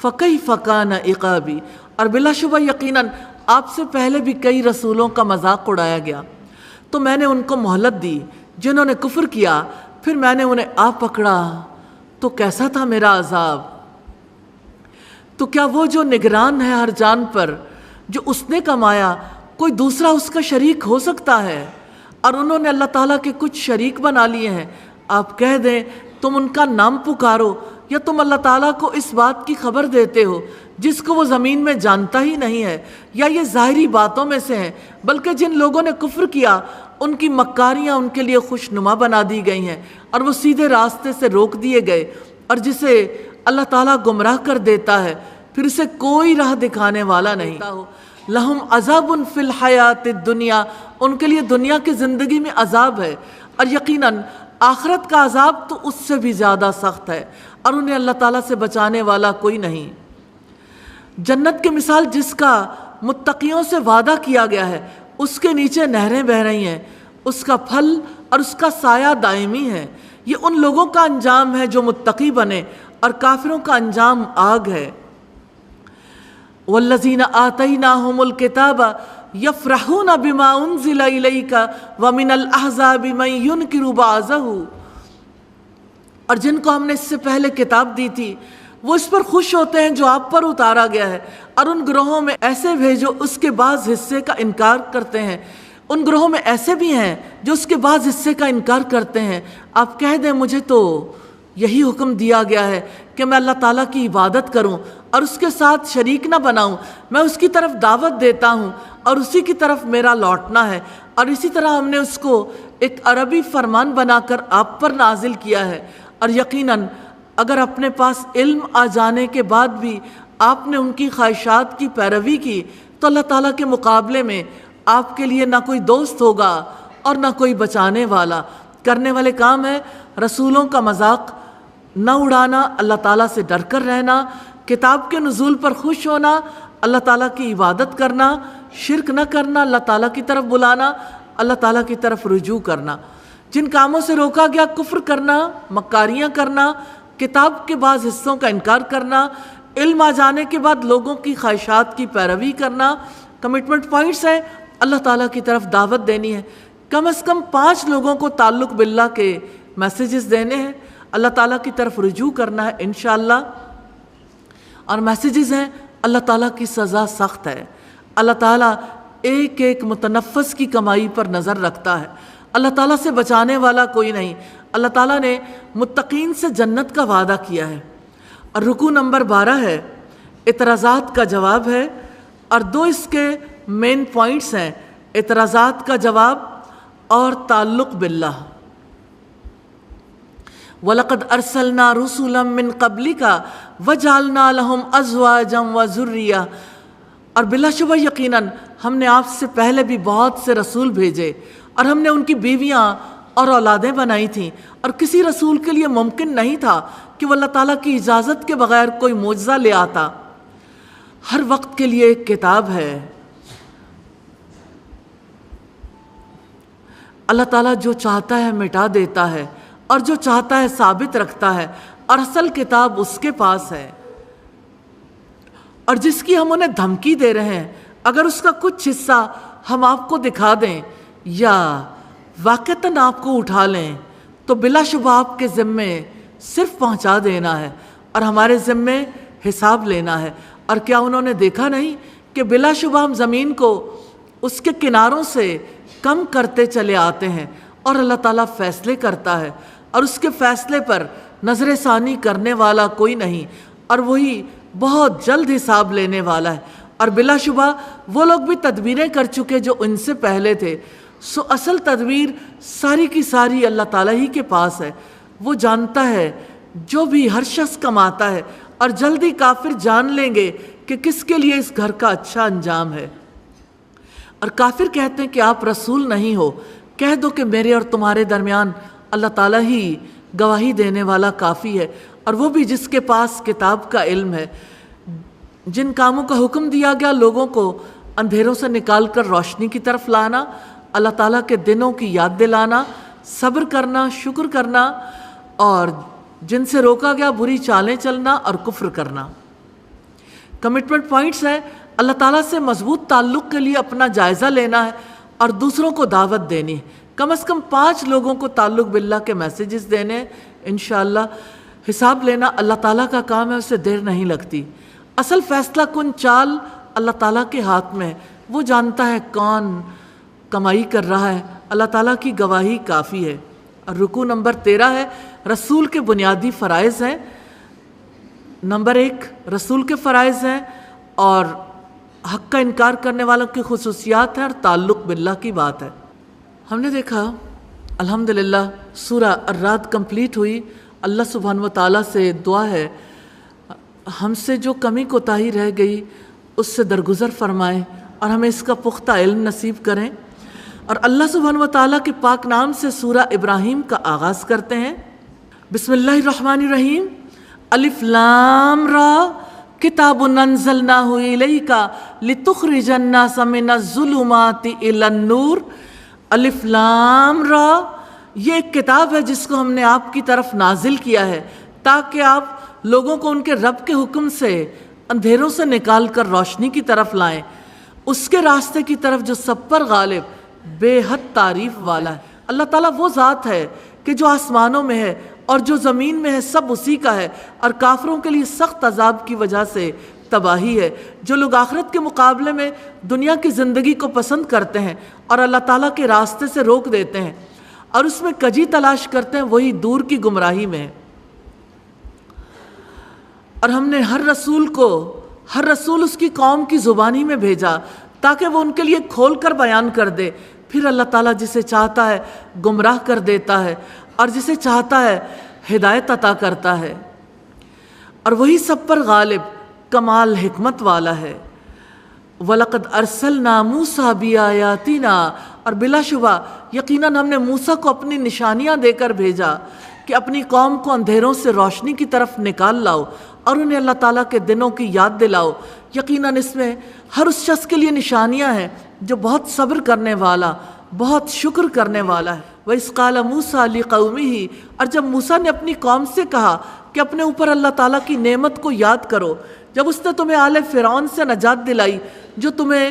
فَكَيْفَ كَانَ عِقَابِي۔ اور بلا شبہ یقیناً آپ سے پہلے بھی کئی رسولوں کا مذاق اڑایا گیا، تو میں نے ان کو مہلت دی جنہوں نے کفر کیا، پھر میں نے انہیں آ پکڑا تو کیسا تھا میرا عذاب۔ تو کیا وہ جو نگران ہے ہر جان پر، جو اس نے کمایا، کوئی دوسرا اس کا شریک ہو سکتا ہے؟ اور انہوں نے اللہ تعالیٰ کے کچھ شریک بنا لیے ہیں۔ آپ کہہ دیں تم ان کا نام پکارو، یا تم اللہ تعالیٰ کو اس بات کی خبر دیتے ہو جس کو وہ زمین میں جانتا ہی نہیں ہے، یا یہ ظاہری باتوں میں سے ہیں، بلکہ جن لوگوں نے کفر کیا ان کی مکاریاں ان کے لیے خوشنما بنا دی گئی ہیں، اور وہ سیدھے راستے سے روک دیے گئے، اور جسے اللہ تعالیٰ گمراہ کر دیتا ہے پھر اسے کوئی راہ دکھانے والا نہیں۔ لہم عذاب فی الحیات الدنیا، ان کے لیے دنیا کی زندگی میں عذاب ہے، اور یقیناً آخرت کا عذاب تو اس سے بھی زیادہ سخت ہے، اور انہیں اللہ تعالیٰ سے بچانے والا کوئی نہیں۔ جنت کی مثال جس کا متقیوں سے وعدہ کیا گیا ہے، اس کے نیچے نہریں بہہ رہی ہیں، اس کا پھل اور اس کا سایہ دائمی ہے۔ یہ ان لوگوں کا انجام ہے جو متقی بنے، اور کافروں کا انجام آگ ہے۔ والذین آتیناہم الکتاب یفرحون بما انزل الیک ومن الاحزاب من ینکر بعضہ، اور جن کو ہم نے اس سے پہلے کتاب دی تھی وہ اس پر خوش ہوتے ہیں جو آپ پر اتارا گیا ہے، اور ان گروہوں میں ایسے بھی جو اس کے بعض حصے کا انکار کرتے ہیں، ان گروہوں میں ایسے بھی ہیں جو اس کے بعض حصے کا انکار کرتے ہیں۔ آپ کہہ دیں مجھے تو یہی حکم دیا گیا ہے کہ میں اللہ تعالیٰ کی عبادت کروں اور اس کے ساتھ شریک نہ بناؤں، میں اس کی طرف دعوت دیتا ہوں اور اسی کی طرف میرا لوٹنا ہے، اور اسی طرح ہم نے اس کو ایک عربی فرمان بنا کر آپ پر نازل کیا ہے۔ اور یقیناً اگر اپنے پاس علم آ جانے کے بعد بھی آپ نے ان کی خواہشات کی پیروی کی تو اللہ تعالیٰ کے مقابلے میں آپ کے لیے نہ کوئی دوست ہوگا اور نہ کوئی بچانے والا۔ کرنے والے کام ہے رسولوں کا مذاق نہ اڑانا، اللہ تعالیٰ سے ڈر کر رہنا، کتاب کے نزول پر خوش ہونا، اللہ تعالیٰ کی عبادت کرنا، شرک نہ کرنا، اللہ تعالیٰ کی طرف بلانا، اللہ تعالیٰ کی طرف رجوع کرنا۔ جن کاموں سے روکا گیا، کفر کرنا، مکاریاں کرنا، کتاب کے بعض حصوں کا انکار کرنا، علم آ جانے کے بعد لوگوں کی خواہشات کی پیروی کرنا۔ کمٹمنٹ پوائنٹس ہیں، اللہ تعالیٰ کی طرف دعوت دینی ہے، کم از کم 5 لوگوں کو تعلق باللہ کے میسیجز دینے ہیں، اللہ تعالیٰ کی طرف رجوع کرنا ہے انشاءاللہ۔ اور میسیجز ہیں، اللہ تعالیٰ کی سزا سخت ہے، اللہ تعالیٰ ایک ایک متنفس کی کمائی پر نظر رکھتا ہے، اللہ تعالیٰ سے بچانے والا کوئی نہیں۔ اللہ تعالیٰ نے متقین سے جنت کا وعدہ کیا ہے۔ اور رکوع نمبر 12 ہے، اعتراضات کا جواب ہے، اور 2 اس کے مین پوائنٹس ہیں، اعتراضات کا جواب اور تعلق باللہ۔ وَلَقَدْ أَرْسَلْنَا رُسُلًا مِّن قَبْلِكَ وَجَعَلْنَا لَهُمْ أَزْوَاجًا وَذُرِّيَّةً، اور بلا شبہ یقیناً ہم نے آپ سے پہلے بھی بہت سے رسول بھیجے اور ہم نے ان کی بیویاں اور اولادیں بنائی تھیں، اور کسی رسول کے لیے ممکن نہیں تھا کہ وہ اللہ تعالیٰ کی اجازت کے بغیر کوئی معجزہ لے آتا۔ ہر وقت کے لیے ایک کتاب ہے، اللہ تعالیٰ جو چاہتا ہے مٹا دیتا ہے اور جو چاہتا ہے ثابت رکھتا ہے، اور اصل کتاب اس کے پاس ہے۔ اور جس کی ہم انہیں دھمکی دے رہے ہیں، اگر اس کا کچھ حصہ ہم آپ کو دکھا دیں یا واقعتاً آپ کو اٹھا لیں تو بلا شبہ آپ کے ذمے صرف پہنچا دینا ہے اور ہمارے ذمے حساب لینا ہے۔ اور کیا انہوں نے دیکھا نہیں کہ بلا شبہ ہم زمین کو اس کے کناروں سے کم کرتے چلے آتے ہیں، اور اللہ تعالیٰ فیصلے کرتا ہے، اور اس کے فیصلے پر نظر ثانی کرنے والا کوئی نہیں، اور وہی بہت جلد حساب لینے والا ہے۔ اور بلا شبہ وہ لوگ بھی تدبیریں کر چکے جو ان سے پہلے تھے، سو اصل تدبیر ساری کی ساری اللہ تعالیٰ ہی کے پاس ہے۔ وہ جانتا ہے جو بھی ہر شخص کماتا ہے، اور جلدی کافر جان لیں گے کہ کس کے لیے اس گھر کا اچھا انجام ہے۔ اور کافر کہتے ہیں کہ آپ رسول نہیں ہو، کہہ دو کہ میرے اور تمہارے درمیان اللہ تعالیٰ ہی گواہی دینے والا کافی ہے، اور وہ بھی جس کے پاس کتاب کا علم ہے۔ جن کاموں کا حکم دیا گیا لوگوں کو اندھیروں سے نکال کر روشنی کی طرف لانا، اللہ تعالیٰ کے دنوں کی یاد دلانا، صبر کرنا، شکر کرنا، اور جن سے روکا گیا بری چالیں چلنا اور کفر کرنا۔ کمٹمنٹ پوائنٹس ہیں، اللہ تعالیٰ سے مضبوط تعلق کے لیے اپنا جائزہ لینا ہے اور دوسروں کو دعوت دینی ہے۔ کم از کم 5 لوگوں کو تعلق باللہ کے میسیجز دینے، انشاءاللہ حساب لینا اللہ تعالیٰ کا کام ہے، اسے دیر نہیں لگتی۔ اصل فیصلہ کن چال اللہ تعالیٰ کے ہاتھ میں ہے، وہ جانتا ہے کون کمائی کر رہا ہے، اللہ تعالیٰ کی گواہی کافی ہے۔ اور رکوع نمبر 13 ہے، رسول کے بنیادی فرائض ہیں۔ نمبر 1 رسول کے فرائض ہیں اور حق کا انکار کرنے والوں کی خصوصیات ہیں اور تعلق باللہ کی بات ہے۔ ہم نے دیکھا الحمدللہ سورہ الرعد کمپلیٹ ہوئی۔ اللہ سبحانہ و تعالیٰ سے دعا ہے ہم سے جو کمی کوتاہی رہ گئی اس سے درگزر فرمائیں اور ہمیں اس کا پختہ علم نصیب کریں۔ اور اللہ سبحانہ و تعالیٰ کے پاک نام سے سورہ ابراہیم کا آغاز کرتے ہیں۔ بسم اللہ الرحمن الرحیم۔ الف لام را کتاب انزلناہ الیک لتخرج الناس من الظلمات الی النور۔ الف لام را، یہ ایک کتاب ہے جس کو ہم نے آپ کی طرف نازل کیا ہے تاکہ آپ لوگوں کو ان کے رب کے حکم سے اندھیروں سے نکال کر روشنی کی طرف لائیں، اس کے راستے کی طرف جو سب پر غالب بے حد تعریف والا ہے۔ اللہ تعالیٰ وہ ذات ہے کہ جو آسمانوں میں ہے اور جو زمین میں ہے سب اسی کا ہے، اور کافروں کے لیے سخت عذاب کی وجہ سے تباہی ہے۔ جو لوگ آخرت کے مقابلے میں دنیا کی زندگی کو پسند کرتے ہیں اور اللہ تعالیٰ کے راستے سے روک دیتے ہیں اور اس میں کجی تلاش کرتے ہیں، وہی دور کی گمراہی میں ہے۔ اور ہم نے ہر رسول اس کی قوم کی زبانی میں بھیجا تاکہ وہ ان کے لیے کھول کر بیان کر دے۔ پھر اللہ تعالیٰ جسے چاہتا ہے گمراہ کر دیتا ہے اور جسے چاہتا ہے ہدایت عطا کرتا ہے، اور وہی سب پر غالب کمال حکمت والا ہے۔ وَلَقَدْ أَرْسَلْنَا مُوسَىٰ بِآيَاتِنَا، اور بلا شبہ یقیناً ہم نے موسیٰ کو اپنی نشانیاں دے کر بھیجا کہ اپنی قوم کو اندھیروں سے روشنی کی طرف نکال لاؤ اور انہیں اللہ تعالیٰ کے دنوں کی یاد دلاؤ۔ یقیناً اس میں ہر اس شخص کے لیے نشانیاں ہیں جو بہت صبر کرنے والا، بہت شکر کرنے والا ہے۔ وَإِذْ قَالَ مُوسَىٰ لِقَوْمِهِ، اور جب موسیٰ نے اپنی قوم سے کہا کہ اپنے اوپر اللہ تعالیٰ کی نعمت کو یاد کرو، جب اس نے تمہیں آل فرعون سے نجات دلائی جو تمہیں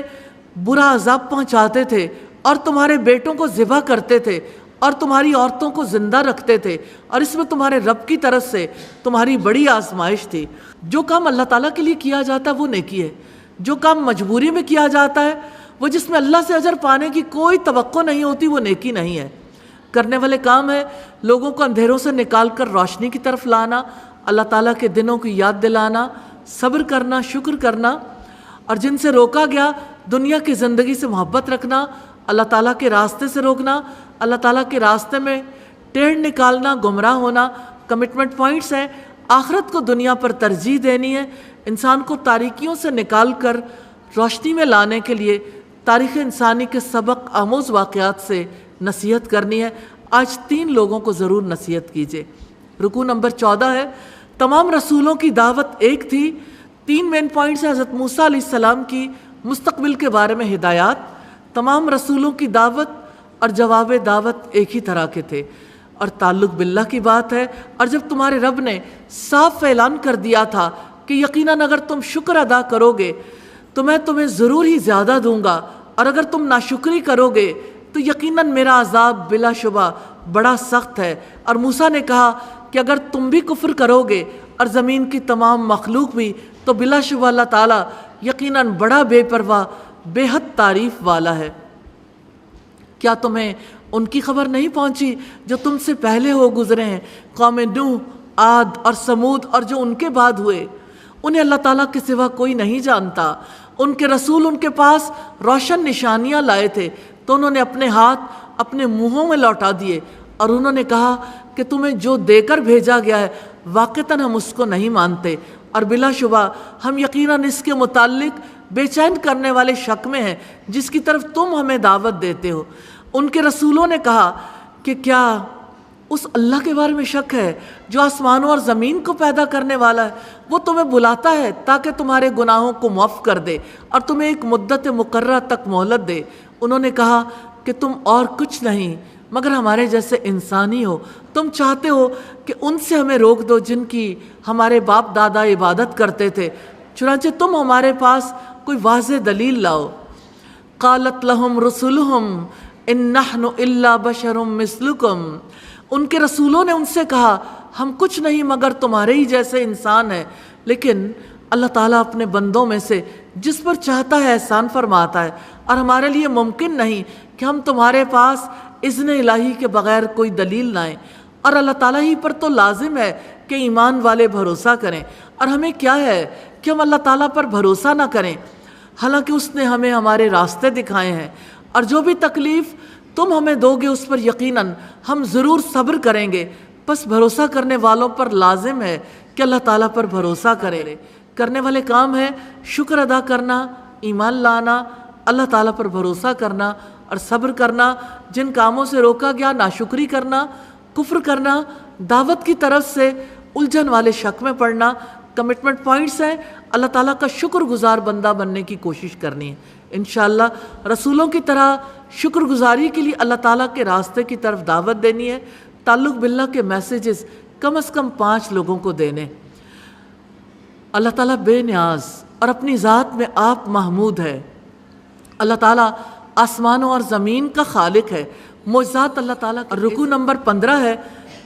برا عذاب پہنچاتے تھے اور تمہارے بیٹوں کو ذبح کرتے تھے اور تمہاری عورتوں کو زندہ رکھتے تھے، اور اس میں تمہارے رب کی طرف سے تمہاری بڑی آزمائش تھی۔ جو کام اللہ تعالیٰ کے لیے کیا جاتا ہے وہ نیکی ہے، جو کام مجبوری میں کیا جاتا ہے، وہ جس میں اللہ سے اجر پانے کی کوئی توقع نہیں ہوتی، وہ نیکی نہیں ہے۔ کرنے والے کام ہے لوگوں کو اندھیروں سے نکال کر روشنی کی طرف لانا، اللہ تعالیٰ کے دنوں کی یاد دلانا، صبر کرنا، شکر کرنا، اور جن سے روکا گیا دنیا کی زندگی سے محبت رکھنا، اللہ تعالیٰ کے راستے سے روکنا، اللہ تعالیٰ کے راستے میں ٹیڑھ نکالنا، گمراہ ہونا۔ کمٹمنٹ پوائنٹس ہیں، آخرت کو دنیا پر ترجیح دینی ہے، انسان کو تاریکیوں سے نکال کر روشنی میں لانے کے لیے تاریخ انسانی کے سبق آموز واقعات سے نصیحت کرنی ہے۔ آج 3 لوگوں کو ضرور نصیحت کیجیے۔ رکوع نمبر 14 ہے، تمام رسولوں کی دعوت ایک تھی۔ 3 مین پوائنٹس ہیں، حضرت موسیٰ علیہ السلام کی مستقبل کے بارے میں ہدایات، تمام رسولوں کی دعوت اور جواب دعوت ایک ہی طرح کے تھے، اور تعلق باللہ کی بات ہے۔ اور جب تمہارے رب نے صاف اعلان کر دیا تھا کہ یقیناً اگر تم شکر ادا کرو گے تو میں تمہیں ضرور ہی زیادہ دوں گا، اور اگر تم ناشکری کرو گے تو یقیناً میرا عذاب بلا شبہ بڑا سخت ہے۔ اور موسیٰ نے کہا کہ اگر تم بھی کفر کرو گے اور زمین کی تمام مخلوق بھی، تو بلا شبہ اللہ تعالیٰ یقیناً بڑا بے پرواہ، بے حد تعریف والا ہے۔ کیا تمہیں ان کی خبر نہیں پہنچی جو تم سے پہلے ہو گزرے ہیں، قوم نوح، عاد اور سمود، اور جو ان کے بعد ہوئے؟ انہیں اللہ تعالیٰ کے سوا کوئی نہیں جانتا۔ ان کے رسول ان کے پاس روشن نشانیاں لائے تھے تو انہوں نے اپنے ہاتھ اپنے منہوں میں لوٹا دیے، اور انہوں نے کہا کہ تمہیں جو دے کر بھیجا گیا ہے واقعتاً ہم اس کو نہیں مانتے، اور بلا شبہ ہم یقیناً اس کے متعلق بے چین کرنے والے شک میں ہیں جس کی طرف تم ہمیں دعوت دیتے ہو۔ ان کے رسولوں نے کہا کہ کیا اس اللہ کے بارے میں شک ہے جو آسمانوں اور زمین کو پیدا کرنے والا ہے. وہ تمہیں بلاتا ہے تاکہ تمہارے گناہوں کو معاف کر دے اور تمہیں ایک مدت مقررہ تک مہلت دے. انہوں نے کہا کہ تم اور کچھ نہیں مگر ہمارے جیسے انسانی ہو. تم چاہتے ہو کہ ان سے ہمیں روک دو جن کی ہمارے باپ دادا عبادت کرتے تھے، چنانچہ تم ہمارے پاس کوئی واضح دلیل لاؤ. قالت لہم رسلہم ان نحن الا بشر مثلکم. ان کے رسولوں نے ان سے کہا ہم کچھ نہیں مگر تمہارے ہی جیسے انسان ہیں. لیکن اللہ تعالیٰ اپنے بندوں میں سے جس پر چاہتا ہے احسان فرماتا ہے، اور ہمارے لیے ممکن نہیں کہ ہم تمہارے پاس اذن الہی کے بغیر کوئی دلیل لائیں. اور اللہ تعالیٰ ہی پر تو لازم ہے کہ ایمان والے بھروسہ کریں، اور ہمیں کیا ہے کہ ہم اللہ تعالیٰ پر بھروسہ نہ کریں حالانکہ اس نے ہمیں ہمارے راستے دکھائے ہیں. اور جو بھی تکلیف تم ہمیں دو گے اس پر یقیناً ہم ضرور صبر کریں گے. بس بھروسہ کرنے والوں پر لازم ہے کہ اللہ تعالیٰ پر بھروسہ کرے. کرنے والے کام ہے شکر ادا کرنا، ایمان لانا، اللہ تعالیٰ پر بھروسہ کرنا اور صبر کرنا. جن کاموں سے روکا گیا ناشکری کرنا، کفر کرنا، دعوت کی طرف سے الجھن والے شک میں پڑنا. کمٹمنٹ پوائنٹس ہیں. اللہ تعالیٰ کا شکر گزار بندہ بننے کی کوشش کرنی ہے. انشاءاللہ رسولوں کی طرح شکر گزاری کے لیے اللہ تعالیٰ کے راستے کی طرف دعوت دینی ہے. تعلق باللہ کے میسیجز کم از کم 5 لوگوں کو دینے. اللہ تعالیٰ بے نیاز اور اپنی ذات میں آپ محمود ہے. اللہ تعالیٰ آسمانوں اور زمین کا خالق ہے. معجزات اللہ تعالیٰ کا. رکوع نمبر 15 ہے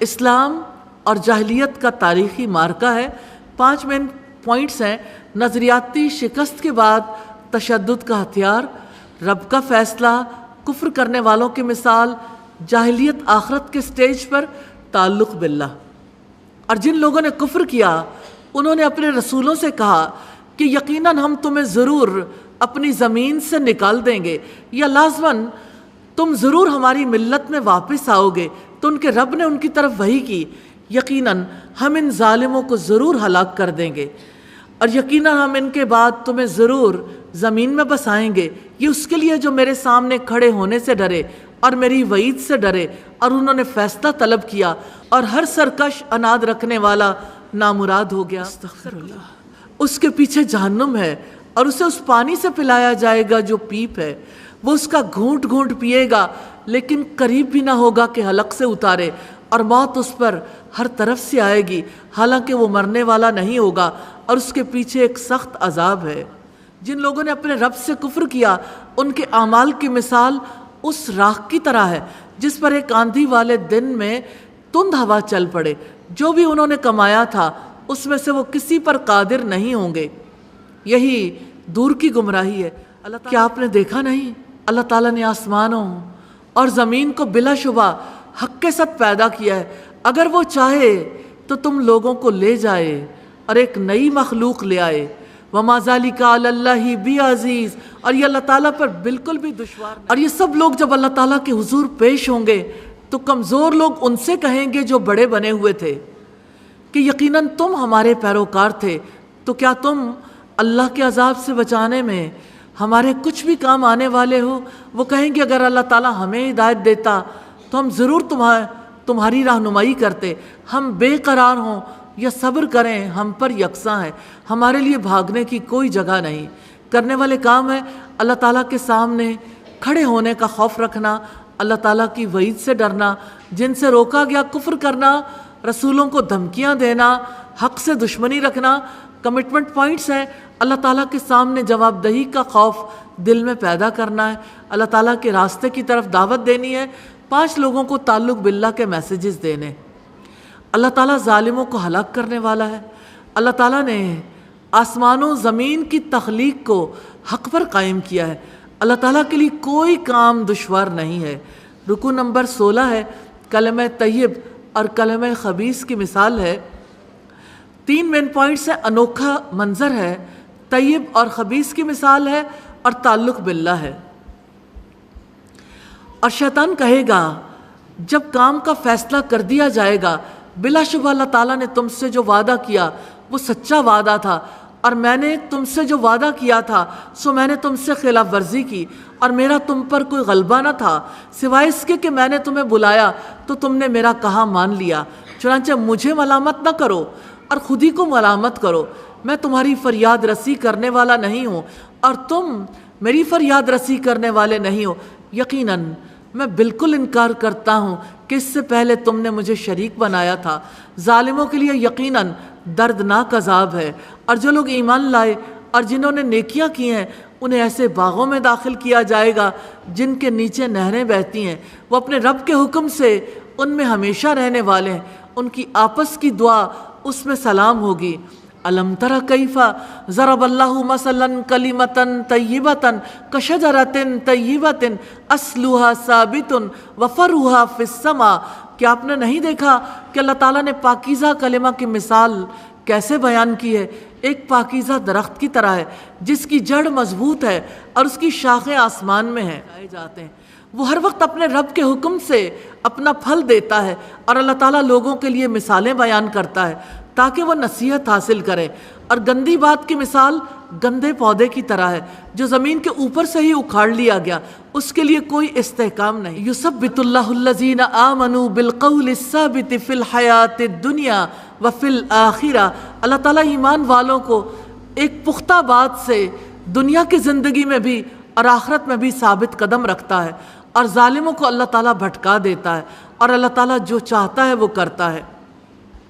اسلام اور جاہلیت کا تاریخی معرکہ ہے. 5 مین پوائنٹس ہیں. نظریاتی شکست کے بعد تشدد کا ہتھیار، رب کا فیصلہ، کفر کرنے والوں کی مثال، جاہلیت آخرت کے سٹیج پر، تعلق باللہ. اور جن لوگوں نے کفر کیا انہوں نے اپنے رسولوں سے کہا کہ یقیناً ہم تمہیں ضرور اپنی زمین سے نکال دیں گے یا لازماً تم ضرور ہماری ملت میں واپس آؤ گے. تو ان کے رب نے ان کی طرف وحی کی یقیناً ہم ان ظالموں کو ضرور ہلاک کر دیں گے اور یقیناً ہم ان کے بعد تمہیں ضرور زمین میں بسائیں گے. یہ اس کے لیے جو میرے سامنے کھڑے ہونے سے ڈرے اور میری وعید سے ڈرے اور انہوں نے فیصلہ طلب کیا اور ہر سرکش اناد رکھنے والا نامراد ہو گیا. استغفر اللہ. اس کے پیچھے جہنم ہے اور اسے اس پانی سے پلایا جائے گا جو پیپ ہے. وہ اس کا گھونٹ گھونٹ پیے گا لیکن قریب بھی نہ ہوگا کہ حلق سے اتارے، اور موت اس پر ہر طرف سے آئے گی حالانکہ وہ مرنے والا نہیں ہوگا، اور اس کے پیچھے ایک سخت عذاب ہے. جن لوگوں نے اپنے رب سے کفر کیا ان کے اعمال کی مثال اس راکھ کی طرح ہے جس پر ایک آندھی والے دن میں تند ہوا چل پڑے. جو بھی انہوں نے کمایا تھا اس میں سے وہ کسی پر قادر نہیں ہوں گے. یہی دور کی گمراہی ہے. کیا آپ نے دیکھا نہیں اللہ تعالیٰ نے آسمانوں اور زمین کو بلا شبہ حق کے ساتھ پیدا کیا ہے. اگر وہ چاہے تو تم لوگوں کو لے جائے اور ایک نئی مخلوق لے آئے. وَمَا ذَلِكَ عَلَى اللَّهِ بِعَزِيزٍ. اور یہ اللہ تعالیٰ پر بالکل بھی دشوار نہیں. اور یہ سب لوگ جب اللہ تعالیٰ کے حضور پیش ہوں گے تو کمزور لوگ ان سے کہیں گے جو بڑے بنے ہوئے تھے کہ یقیناً تم ہمارے پیروکار تھے، تو کیا تم اللہ کے عذاب سے بچانے میں ہمارے کچھ بھی کام آنے والے ہو؟ وہ کہیں گے اگر اللہ تعالیٰ ہمیں ہدایت دیتا تو ہم ضرور تمہاری رہنمائی کرتے. ہم بے قرار ہوں یا صبر کریں ہم پر یکساں ہے، ہمارے لیے بھاگنے کی کوئی جگہ نہیں. کرنے والے کام ہے اللہ تعالیٰ کے سامنے کھڑے ہونے کا خوف رکھنا، اللہ تعالیٰ کی وعید سے ڈرنا، جن سے روکا گیا کفر کرنا، رسولوں کو دھمکیاں دینا، حق سے دشمنی رکھنا. کمٹمنٹ پوائنٹس ہیں اللہ تعالیٰ کے سامنے جواب دہی کا خوف دل میں پیدا کرنا ہے، اللہ تعالیٰ کے راستے کی طرف دعوت دینی ہے، 5 لوگوں کو تعلق باللہ کے میسیجز دینے. اللہ تعالیٰ ظالموں کو ہلاک کرنے والا ہے. اللہ تعالیٰ نے آسمانوں زمین کی تخلیق کو حق پر قائم کیا ہے. اللہ تعالیٰ کے لیے کوئی کام دشوار نہیں ہے. رکوع نمبر 16 ہے کلمہ طیب اور کلمہ خبیث کی مثال ہے. 3 مین پوائنٹس ہیں. انوکھا منظر ہے، طیب اور خبیث کی مثال ہے، اور تعلق باللہ ہے. اور شیطان کہے گا جب کام کا فیصلہ کر دیا جائے گا بلا شبہ اللہ تعالیٰ نے تم سے جو وعدہ کیا وہ سچا وعدہ تھا، اور میں نے تم سے جو وعدہ کیا تھا سو میں نے تم سے خلاف ورزی کی، اور میرا تم پر کوئی غلبہ نہ تھا سوائے اس کے کہ میں نے تمہیں بلایا تو تم نے میرا کہا مان لیا۔ چنانچہ مجھے ملامت نہ کرو اور خود ہی کو ملامت کرو، میں تمہاری فریاد رسی کرنے والا نہیں ہوں اور تم میری فریاد رسی کرنے والے نہیں ہو۔ یقیناً میں بالکل انکار کرتا ہوں کہ اس سے پہلے تم نے مجھے شریک بنایا تھا۔ ظالموں کے لیے یقیناً دردناک عذاب ہے، اور جو لوگ ایمان لائے اور جنہوں نے نیکیاں کی ہیں انہیں ایسے باغوں میں داخل کیا جائے گا جن کے نیچے نہریں بہتی ہیں، وہ اپنے رب کے حکم سے ان میں ہمیشہ رہنے والے ہیں، ان کی آپس کی دعا اس میں سلام ہوگی۔ الم تر کیف ضرب اللہ مثلا کلمۃ طیبۃ کشجرۃ طیبۃ اصلها ثابت وفرعها فی السماء، کیا آپ نے نہیں دیکھا کہ اللہ تعالیٰ نے پاکیزہ کلمہ کی مثال کیسے بیان کی ہے؟ ایک پاکیزہ درخت کی طرح ہے جس کی جڑ مضبوط ہے اور اس کی شاخیں آسمان میں ہیں جاتے ہیں، وہ ہر وقت اپنے رب کے حکم سے اپنا پھل دیتا ہے، اور اللہ تعالیٰ لوگوں کے لیے مثالیں بیان کرتا ہے تاکہ وہ نصیحت حاصل کریں۔ اور گندی بات کی مثال گندے پودے کی طرح ہے جو زمین کے اوپر سے ہی اکھاڑ لیا گیا، اس کے لیے کوئی استحکام نہیں۔ یثبت اللہ الذین آمنوا بالقول الثابت فی الحیات الدنیا وفی الآخرہ، اللہ تعالیٰ ایمان والوں کو ایک پختہ بات سے دنیا کی زندگی میں بھی اور آخرت میں بھی ثابت قدم رکھتا ہے، اور ظالموں کو اللہ تعالیٰ بھٹکا دیتا ہے، اور اللہ تعالیٰ جو چاہتا ہے وہ کرتا ہے،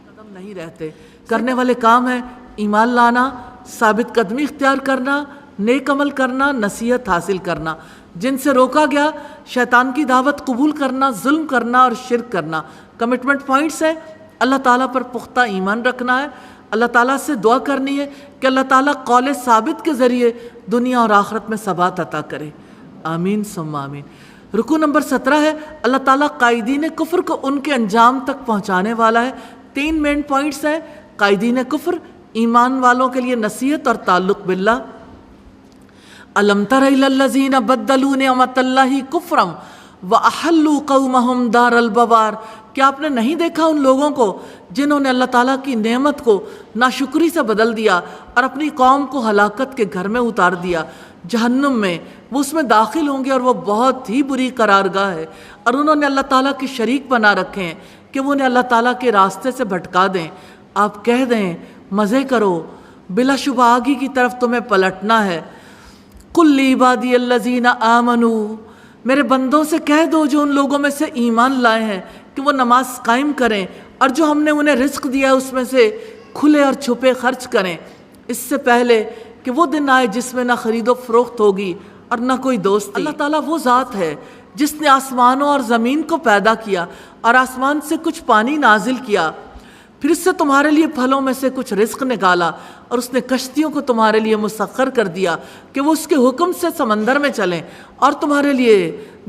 قدم نہیں رہتے۔ کرنے والے کام ہیں ایمان لانا، ثابت قدمی اختیار کرنا، نیک عمل کرنا، نصیحت حاصل کرنا۔ جن سے روکا گیا شیطان کی دعوت قبول کرنا، ظلم کرنا اور شرک کرنا۔ کمٹمنٹ پوائنٹس ہے، اللہ تعالیٰ پر پختہ ایمان رکھنا ہے، اللہ تعالیٰ سے دعا کرنی ہے کہ اللہ تعالیٰ قول ثابت کے ذریعے دنیا اور آخرت میں ثبات عطا کرے، آمین ثم آمین۔ رکوع نمبر 17 ہے، اللہ تعالیٰ قائدین کفر کو ان کے انجام تک پہنچانے والا ہے۔ 3 مین پوائنٹس ہیں، قائدین کفر، ایمان والوں کے لیے نصیحت اور تعلق باللہ۔ الم تر الی الذین بدلوا نعمت اللہ کفرا واحلوا قومہم دار البوار، کیا آپ نے نہیں دیکھا ان لوگوں کو جنہوں نے اللہ تعالیٰ کی نعمت کو ناشکری سے بدل دیا اور اپنی قوم کو ہلاکت کے گھر میں اتار دیا، جہنم میں وہ اس میں داخل ہوں گے اور وہ بہت ہی بری قرارگاہ ہے، اور انہوں نے اللہ تعالیٰ کے شریک بنا رکھے ہیں کہ وہ انہیں اللہ تعالیٰ کے راستے سے بھٹکا دیں۔ آپ کہہ دیں مزے کرو، بلا شبہ آگے کی طرف تمہیں پلٹنا ہے۔ قل لعبادی الذین آمنوا، میرے بندوں سے کہہ دو جو ان لوگوں میں سے ایمان لائے ہیں کہ وہ نماز قائم کریں، اور جو ہم نے انہیں رزق دیا اس میں سے کھلے اور چھپے خرچ کریں، اس سے پہلے کہ وہ دن آئے جس میں نہ خرید و فروخت ہوگی اور نہ کوئی دوست۔ اللہ تعالیٰ وہ ذات ہے جس نے آسمانوں اور زمین کو پیدا کیا اور آسمان سے کچھ پانی نازل کیا، پھر اس سے تمہارے لیے پھلوں میں سے کچھ رزق نکالا، اور اس نے کشتیوں کو تمہارے لیے مسخر کر دیا کہ وہ اس کے حکم سے سمندر میں چلیں، اور تمہارے لیے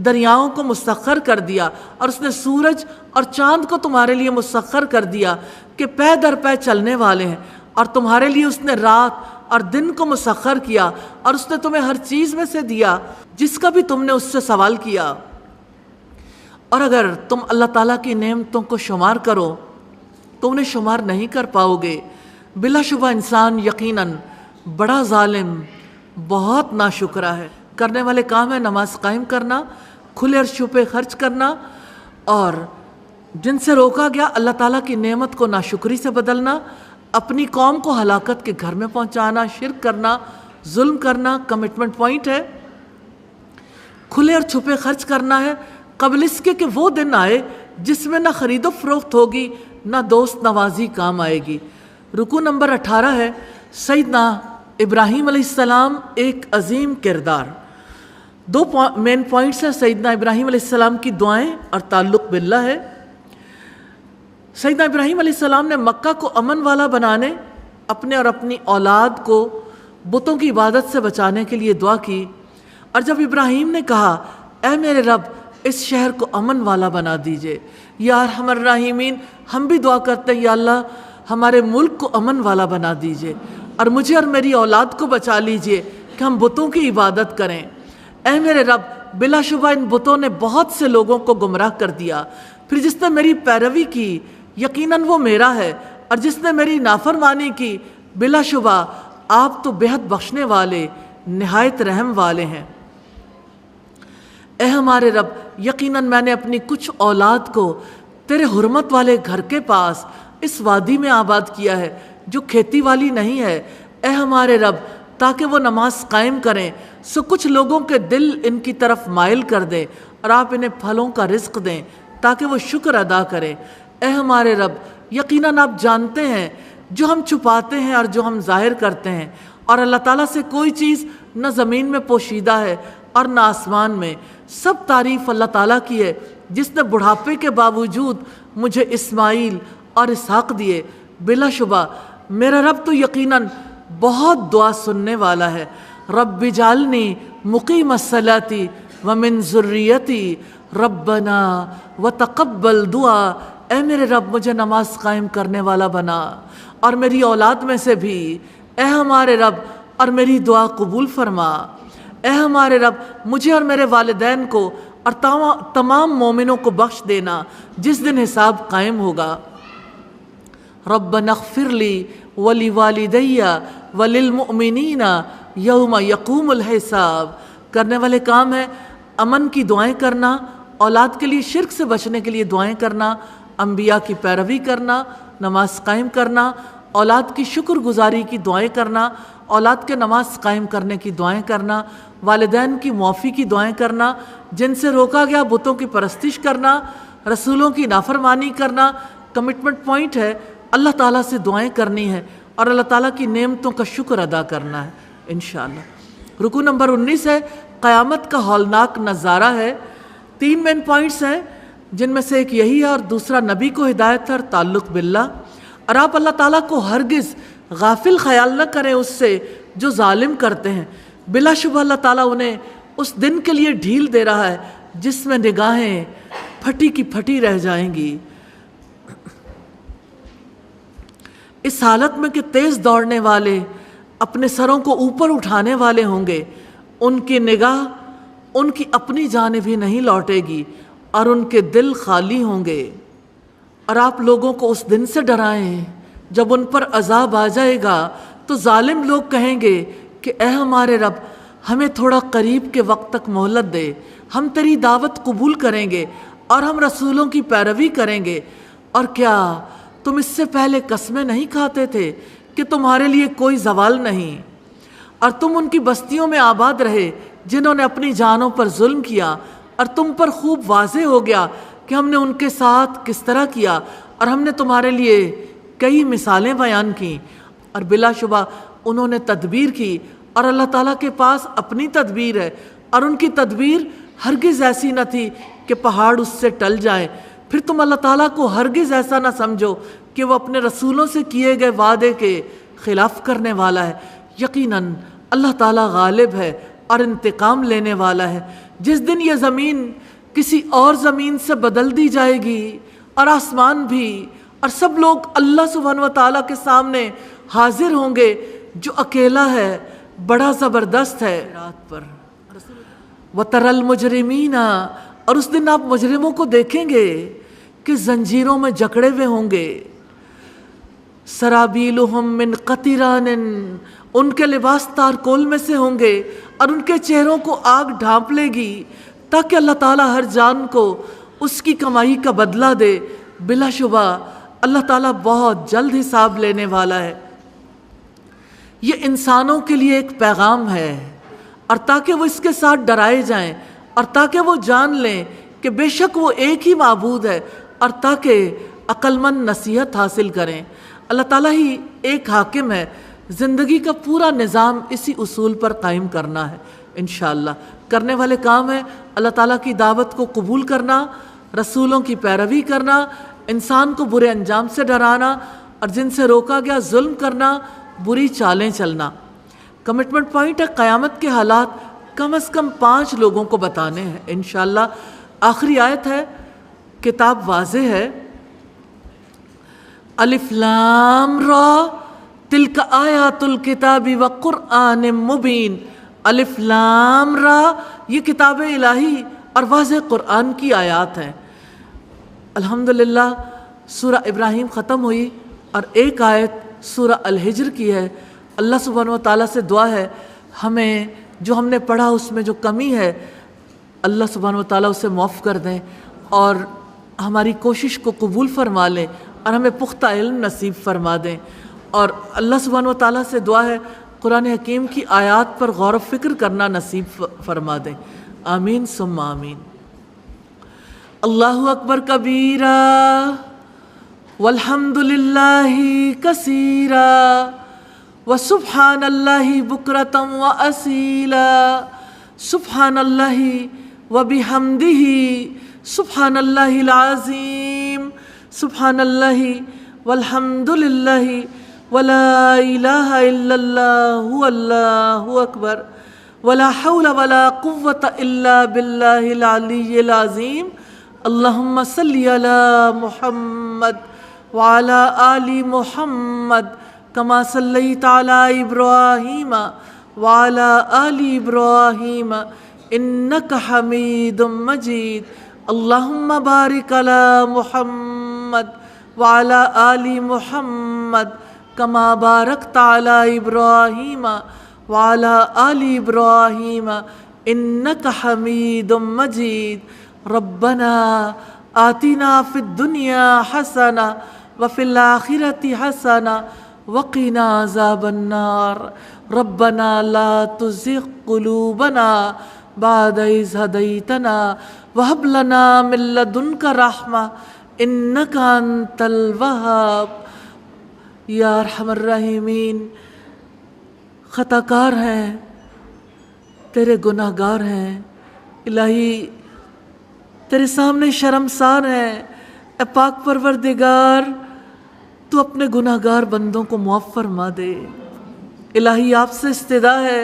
دریاؤں کو مسخر کر دیا، اور اس نے سورج اور چاند کو تمہارے لیے مسخر کر دیا کہ پے در پے چلنے والے ہیں، اور تمہارے لیے اس نے رات اور دن کو مسخر کیا، اور اس نے تمہیں ہر چیز میں سے دیا جس کا بھی تم نے اس سے سوال کیا۔ اور اگر تم اللہ تعالیٰ کی نعمتوں کو شمار کرو تو انہیں شمار نہیں کر پاؤ گے۔ بلا شبہ انسان یقیناً بڑا ظالم، بہت ناشکرا ہے۔ کرنے والے کام ہے نماز قائم کرنا، کھلے اور چھپے خرچ کرنا، اور جن سے روکا گیا اللہ تعالیٰ کی نعمت کو ناشکری سے بدلنا، اپنی قوم کو ہلاکت کے گھر میں پہنچانا، شرک کرنا، ظلم کرنا۔ کمٹمنٹ پوائنٹ ہے، کھلے اور چھپے خرچ کرنا ہے قبل اس کے کہ وہ دن آئے جس میں نہ خرید و فروخت ہوگی نہ دوست نوازی کام آئے گی۔ رکوع نمبر 18 ہے، سیدنا ابراہیم علیہ السلام ایک عظیم کردار۔ 2 مین پوائنٹس ہیں، سیدنا ابراہیم علیہ السلام کی دعائیں اور تعلق باللہ ہے۔ سیدنا ابراہیم علیہ السلام نے مکہ کو امن والا بنانے، اپنے اور اپنی اولاد کو بتوں کی عبادت سے بچانے کے لیے دعا کی، اور جب ابراہیم نے کہا اے میرے رب اس شہر کو امن والا بنا دیجئے، یا ارحم الراحمین، ہم بھی دعا کرتے ہیں یا اللہ ہمارے ملک کو امن والا بنا دیجئے، اور مجھے اور میری اولاد کو بچا لیجئے کہ ہم بتوں کی عبادت کریں۔ اے میرے رب بلا شبہ ان بتوں نے بہت سے لوگوں کو گمراہ کر دیا، پھر جس نے میری پیروی کی یقیناً وہ میرا ہے، اور جس نے میری نافرمانی کی بلا شبہ آپ تو بے حد بخشنے والے نہایت رحم والے ہیں۔ اے ہمارے رب، یقیناً میں نے اپنی کچھ اولاد کو تیرے حرمت والے گھر کے پاس اس وادی میں آباد کیا ہے جو کھیتی والی نہیں ہے۔ اے ہمارے رب، تاکہ وہ نماز قائم کریں، سو کچھ لوگوں کے دل ان کی طرف مائل کر دیں اور آپ انہیں پھلوں کا رزق دیں تاکہ وہ شکر ادا کریں۔ اے ہمارے رب، یقیناً آپ جانتے ہیں جو ہم چھپاتے ہیں اور جو ہم ظاہر کرتے ہیں، اور اللہ تعالیٰ سے کوئی چیز نہ زمین میں پوشیدہ ہے اور نہ آسمان میں۔ سب تعریف اللہ تعالیٰ کی ہے جس نے بڑھاپے کے باوجود مجھے اسماعیل اور اسحاق دیے۔ بلا شبہ میرا رب تو یقیناً بہت دعا سننے والا ہے۔ رب اجعلنی مقیم الصلاۃ ومن ذریتی ربنا وتقبل دعا۔ اے میرے رب، مجھے نماز قائم کرنے والا بنا اور میری اولاد میں سے بھی۔ اے ہمارے رب، اور میری دعا قبول فرما۔ اے ہمارے رب، مجھے اور میرے والدین کو اور تمام مومنوں کو بخش دینا جس دن حساب قائم ہوگا۔ ربنا اغفر لی ولوالدی وللمؤمنین یوم یقوم الحساب۔ کرنے والے کام ہے امن کی دعائیں کرنا، اولاد کے لیے شرک سے بچنے کے لیے دعائیں کرنا، انبیاء کی پیروی کرنا، نماز قائم کرنا، اولاد کی شکر گزاری کی دعائیں کرنا، اولاد کے نماز قائم کرنے کی دعائیں کرنا، والدین کی معافی کی دعائیں کرنا، جن سے روکا گیا بتوں کی پرستش کرنا، رسولوں کی نافرمانی کرنا۔ کمٹمنٹ پوائنٹ ہے اللہ تعالیٰ سے دعائیں کرنی ہے اور اللہ تعالیٰ کی نعمتوں کا شکر ادا کرنا ہے انشاءاللہ۔ رکوع نمبر 19 ہے قیامت کا ہولناک نظارہ ہے۔ 3 مین پوائنٹس ہیں جن میں سے ایک یہی ہے اور دوسرا نبی کو ہدایت ہے اور تعلق باللہ، اور آپ اللہ تعالیٰ کو ہرگز غافل خیال نہ کریں اس سے جو ظالم کرتے ہیں۔ بلا شبہ اللہ تعالیٰ انہیں اس دن کے لیے ڈھیل دے رہا ہے جس میں نگاہیں پھٹی کی پھٹی رہ جائیں گی، اس حالت میں کہ تیز دوڑنے والے اپنے سروں کو اوپر اٹھانے والے ہوں گے، ان کی نگاہ ان کی اپنی جانب ہی نہیں لوٹے گی اور ان کے دل خالی ہوں گے۔ اور آپ لوگوں کو اس دن سے ڈرائیں جب ان پر عذاب آ جائے گا تو ظالم لوگ کہیں گے کہ اے ہمارے رب، ہمیں تھوڑا قریب کے وقت تک مہلت دے، ہم تیری دعوت قبول کریں گے اور ہم رسولوں کی پیروی کریں گے۔ اور کیا تم اس سے پہلے قسمیں نہیں کھاتے تھے کہ تمہارے لیے کوئی زوال نہیں، اور تم ان کی بستیوں میں آباد رہے جنہوں نے اپنی جانوں پر ظلم کیا، اور تم پر خوب واضح ہو گیا کہ ہم نے ان کے ساتھ کس طرح کیا، اور ہم نے تمہارے لیے کئی مثالیں بیان کی، اور بلا شبہ انہوں نے تدبیر کی، اور اللہ تعالیٰ کے پاس اپنی تدبیر ہے، اور ان کی تدبیر ہرگز ایسی نہ تھی کہ پہاڑ اس سے ٹل جائیں۔ پھر تم اللہ تعالیٰ کو ہرگز ایسا نہ سمجھو کہ وہ اپنے رسولوں سے کیے گئے وعدے کے خلاف کرنے والا ہے۔ یقیناً اللہ تعالیٰ غالب ہے اور انتقام لینے والا ہے۔ جس دن یہ زمین کسی اور زمین سے بدل دی جائے گی اور آسمان بھی، اور سب لوگ اللہ سبحانہ و تعالیٰ کے سامنے حاضر ہوں گے جو اکیلا ہے، بڑا زبردست ہے رات پر۔ وَتَرَى الْمُجْرِمِينَ، اور اس دن آپ مجرموں کو دیکھیں گے کہ زنجیروں میں جکڑے ہوئے ہوں گے۔ سرابیلہم من قطران، ان کے لباس تارکول میں سے ہوں گے اور ان کے چہروں کو آگ ڈھانپ لے گی تاکہ اللہ تعالیٰ ہر جان کو اس کی کمائی کا بدلہ دے۔ بلا شبہ اللہ تعالیٰ بہت جلد حساب لینے والا ہے۔ یہ انسانوں کے لیے ایک پیغام ہے، اور تاکہ وہ اس کے ساتھ ڈرائے جائیں، اور تاکہ وہ جان لیں کہ بے شک وہ ایک ہی معبود ہے، اور تاکہ عقل مند نصیحت حاصل کریں۔ اللہ تعالیٰ ہی ایک حاکم ہے، زندگی کا پورا نظام اسی اصول پر قائم کرنا ہے انشاءاللہ۔ کرنے والے کام ہے اللہ تعالیٰ کی دعوت کو قبول کرنا، رسولوں کی پیروی کرنا، انسان کو برے انجام سے ڈرانا، اور جن سے روکا گیا ظلم کرنا، بری چالیں چلنا۔ کمٹمنٹ پوائنٹ ہے قیامت کے حالات کم از کم 5 لوگوں کو بتانے ہیں انشاءاللہ۔ آخری آیت ہے، کتاب واضح ہے۔ الف لام را تلک آیات الکتاب وقرآن مبین۔ الف لام را، یہ کتاب الہی اور واضح قرآن کی آیات ہیں۔ الحمدللہ سورہ ابراہیم ختم ہوئی اور ایک آیت سورہ الحجر کی ہے۔ اللہ سبحانہ و تعالیٰ سے دعا ہے ہمیں جو ہم نے پڑھا اس میں جو کمی ہے اللہ سبحانہ و تعالیٰ اسے معاف کر دیں اور ہماری کوشش کو قبول فرما لیں اور ہمیں پختہ علم نصیب فرما دیں. اور اللہ سبحانہ و تعالیٰ سے دعا ہے قرآن حکیم کی آیات پر غور و فکر کرنا نصیب فرما دیں. آمین ثم آمین. اللہ اکبر کبیرا والحمد للہ کثیرا وسبحان اللہ بکرۃ واسیلا سبحان اللہ وبحمدہ سبحان اللہ العظیم سبحان اللہ والحمد للہ ولا الہ الا اللہ واللہ اکبر ولا حول ولا قوة الا باللہ العلی العظیم. اللہم صلی علی محمد وعلی آل محمد کما صلیت علی ابراہیم وعلی آل ابراہیم انک حمید مجید. اللہم بارک علی محمد وعلی آل محمد کما بارکت علی ابراہیم وعلی آل ابراہیم انک حمید مجید. ربنا آتنا فی الدنیا حسنہ وفی الآخرۃ حسنہ وقنا عذاب النار. ربنا لا تزغ قلوبنا بعد اذ ہدیتنا وہب لنا من لدنک رحمہ انک انت الوہاب. یا ارحم الراحمین، خطا کار ہیں، تیرے گناہ گار ہیں، الہی تیرے سامنے شرمسار ہیں. اے پاک پروردگار تو اپنے گناہ گار بندوں کو معاف فرما دے. الہی آپ سے استدعا ہے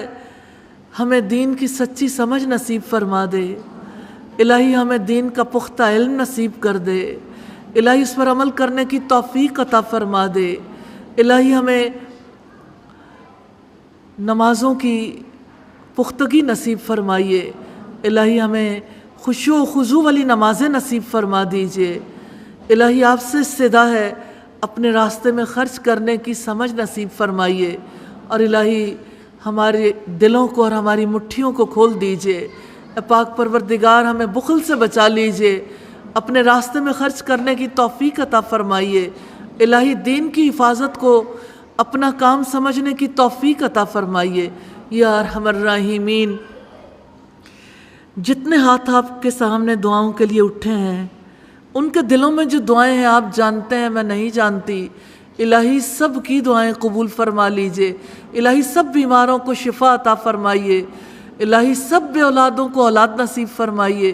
ہمیں دین کی سچی سمجھ نصیب فرما دے. الہی ہمیں دین کا پختہ علم نصیب کر دے. الہی اس پر عمل کرنے کی توفیق عطا فرما دے. الہی ہمیں نمازوں کی پختگی نصیب فرمائیے. الہی ہمیں خشوع و خضوع والی نمازیں نصیب فرما دیجیے. الہی آپ سے استدعا ہے اپنے راستے میں خرچ کرنے کی سمجھ نصیب فرمائیے. اور الہی ہمارے دلوں کو اور ہماری مٹھیوں کو کھول دیجیے. اے پاک پروردگار ہمیں بخل سے بچا لیجیے. اپنے راستے میں خرچ کرنے کی توفیق عطا فرمائیے. الہی دین کی حفاظت کو اپنا کام سمجھنے کی توفیق عطا فرمائیے. یا ارحم الراحمین، جتنے ہاتھ آپ کے سامنے دعاؤں کے لیے اٹھے ہیں ان کے دلوں میں جو دعائیں ہیں آپ جانتے ہیں، میں نہیں جانتی. الہی سب کی دعائیں قبول فرما لیجئے. الہی سب بیماروں کو شفا عطا فرمائیے. الہی سب بے اولادوں کو اولاد نصیب فرمائیے.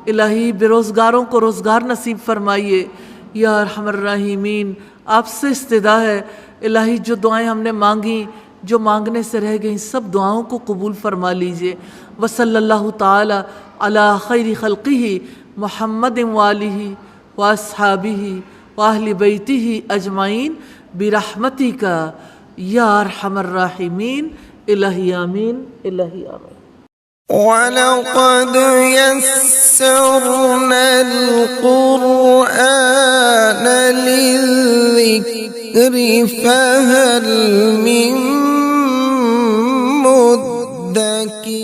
الہی بے روزگاروں کو روزگار نصیب فرمائیے. یا ارحم الراحمین، آپ سے استدعا ہے الہی جو دعائیں ہم نے مانگیں، جو مانگنے سے رہ گئیں، سب دعاؤں کو قبول فرما لیجئے. وصلی اللہ تعالی علی خیر خلقہ محمد وآلہ واصحابہ واہل بیتہ اجمعین برحمتک یا ارحم الراحمین. الہی آمین، الہی آمین. وَلَقَدْ يَسَّرْنَا الْقُرْآنَ لِلذِّكْرِ فَهَلْ مِن مُّدَّكِرٍ.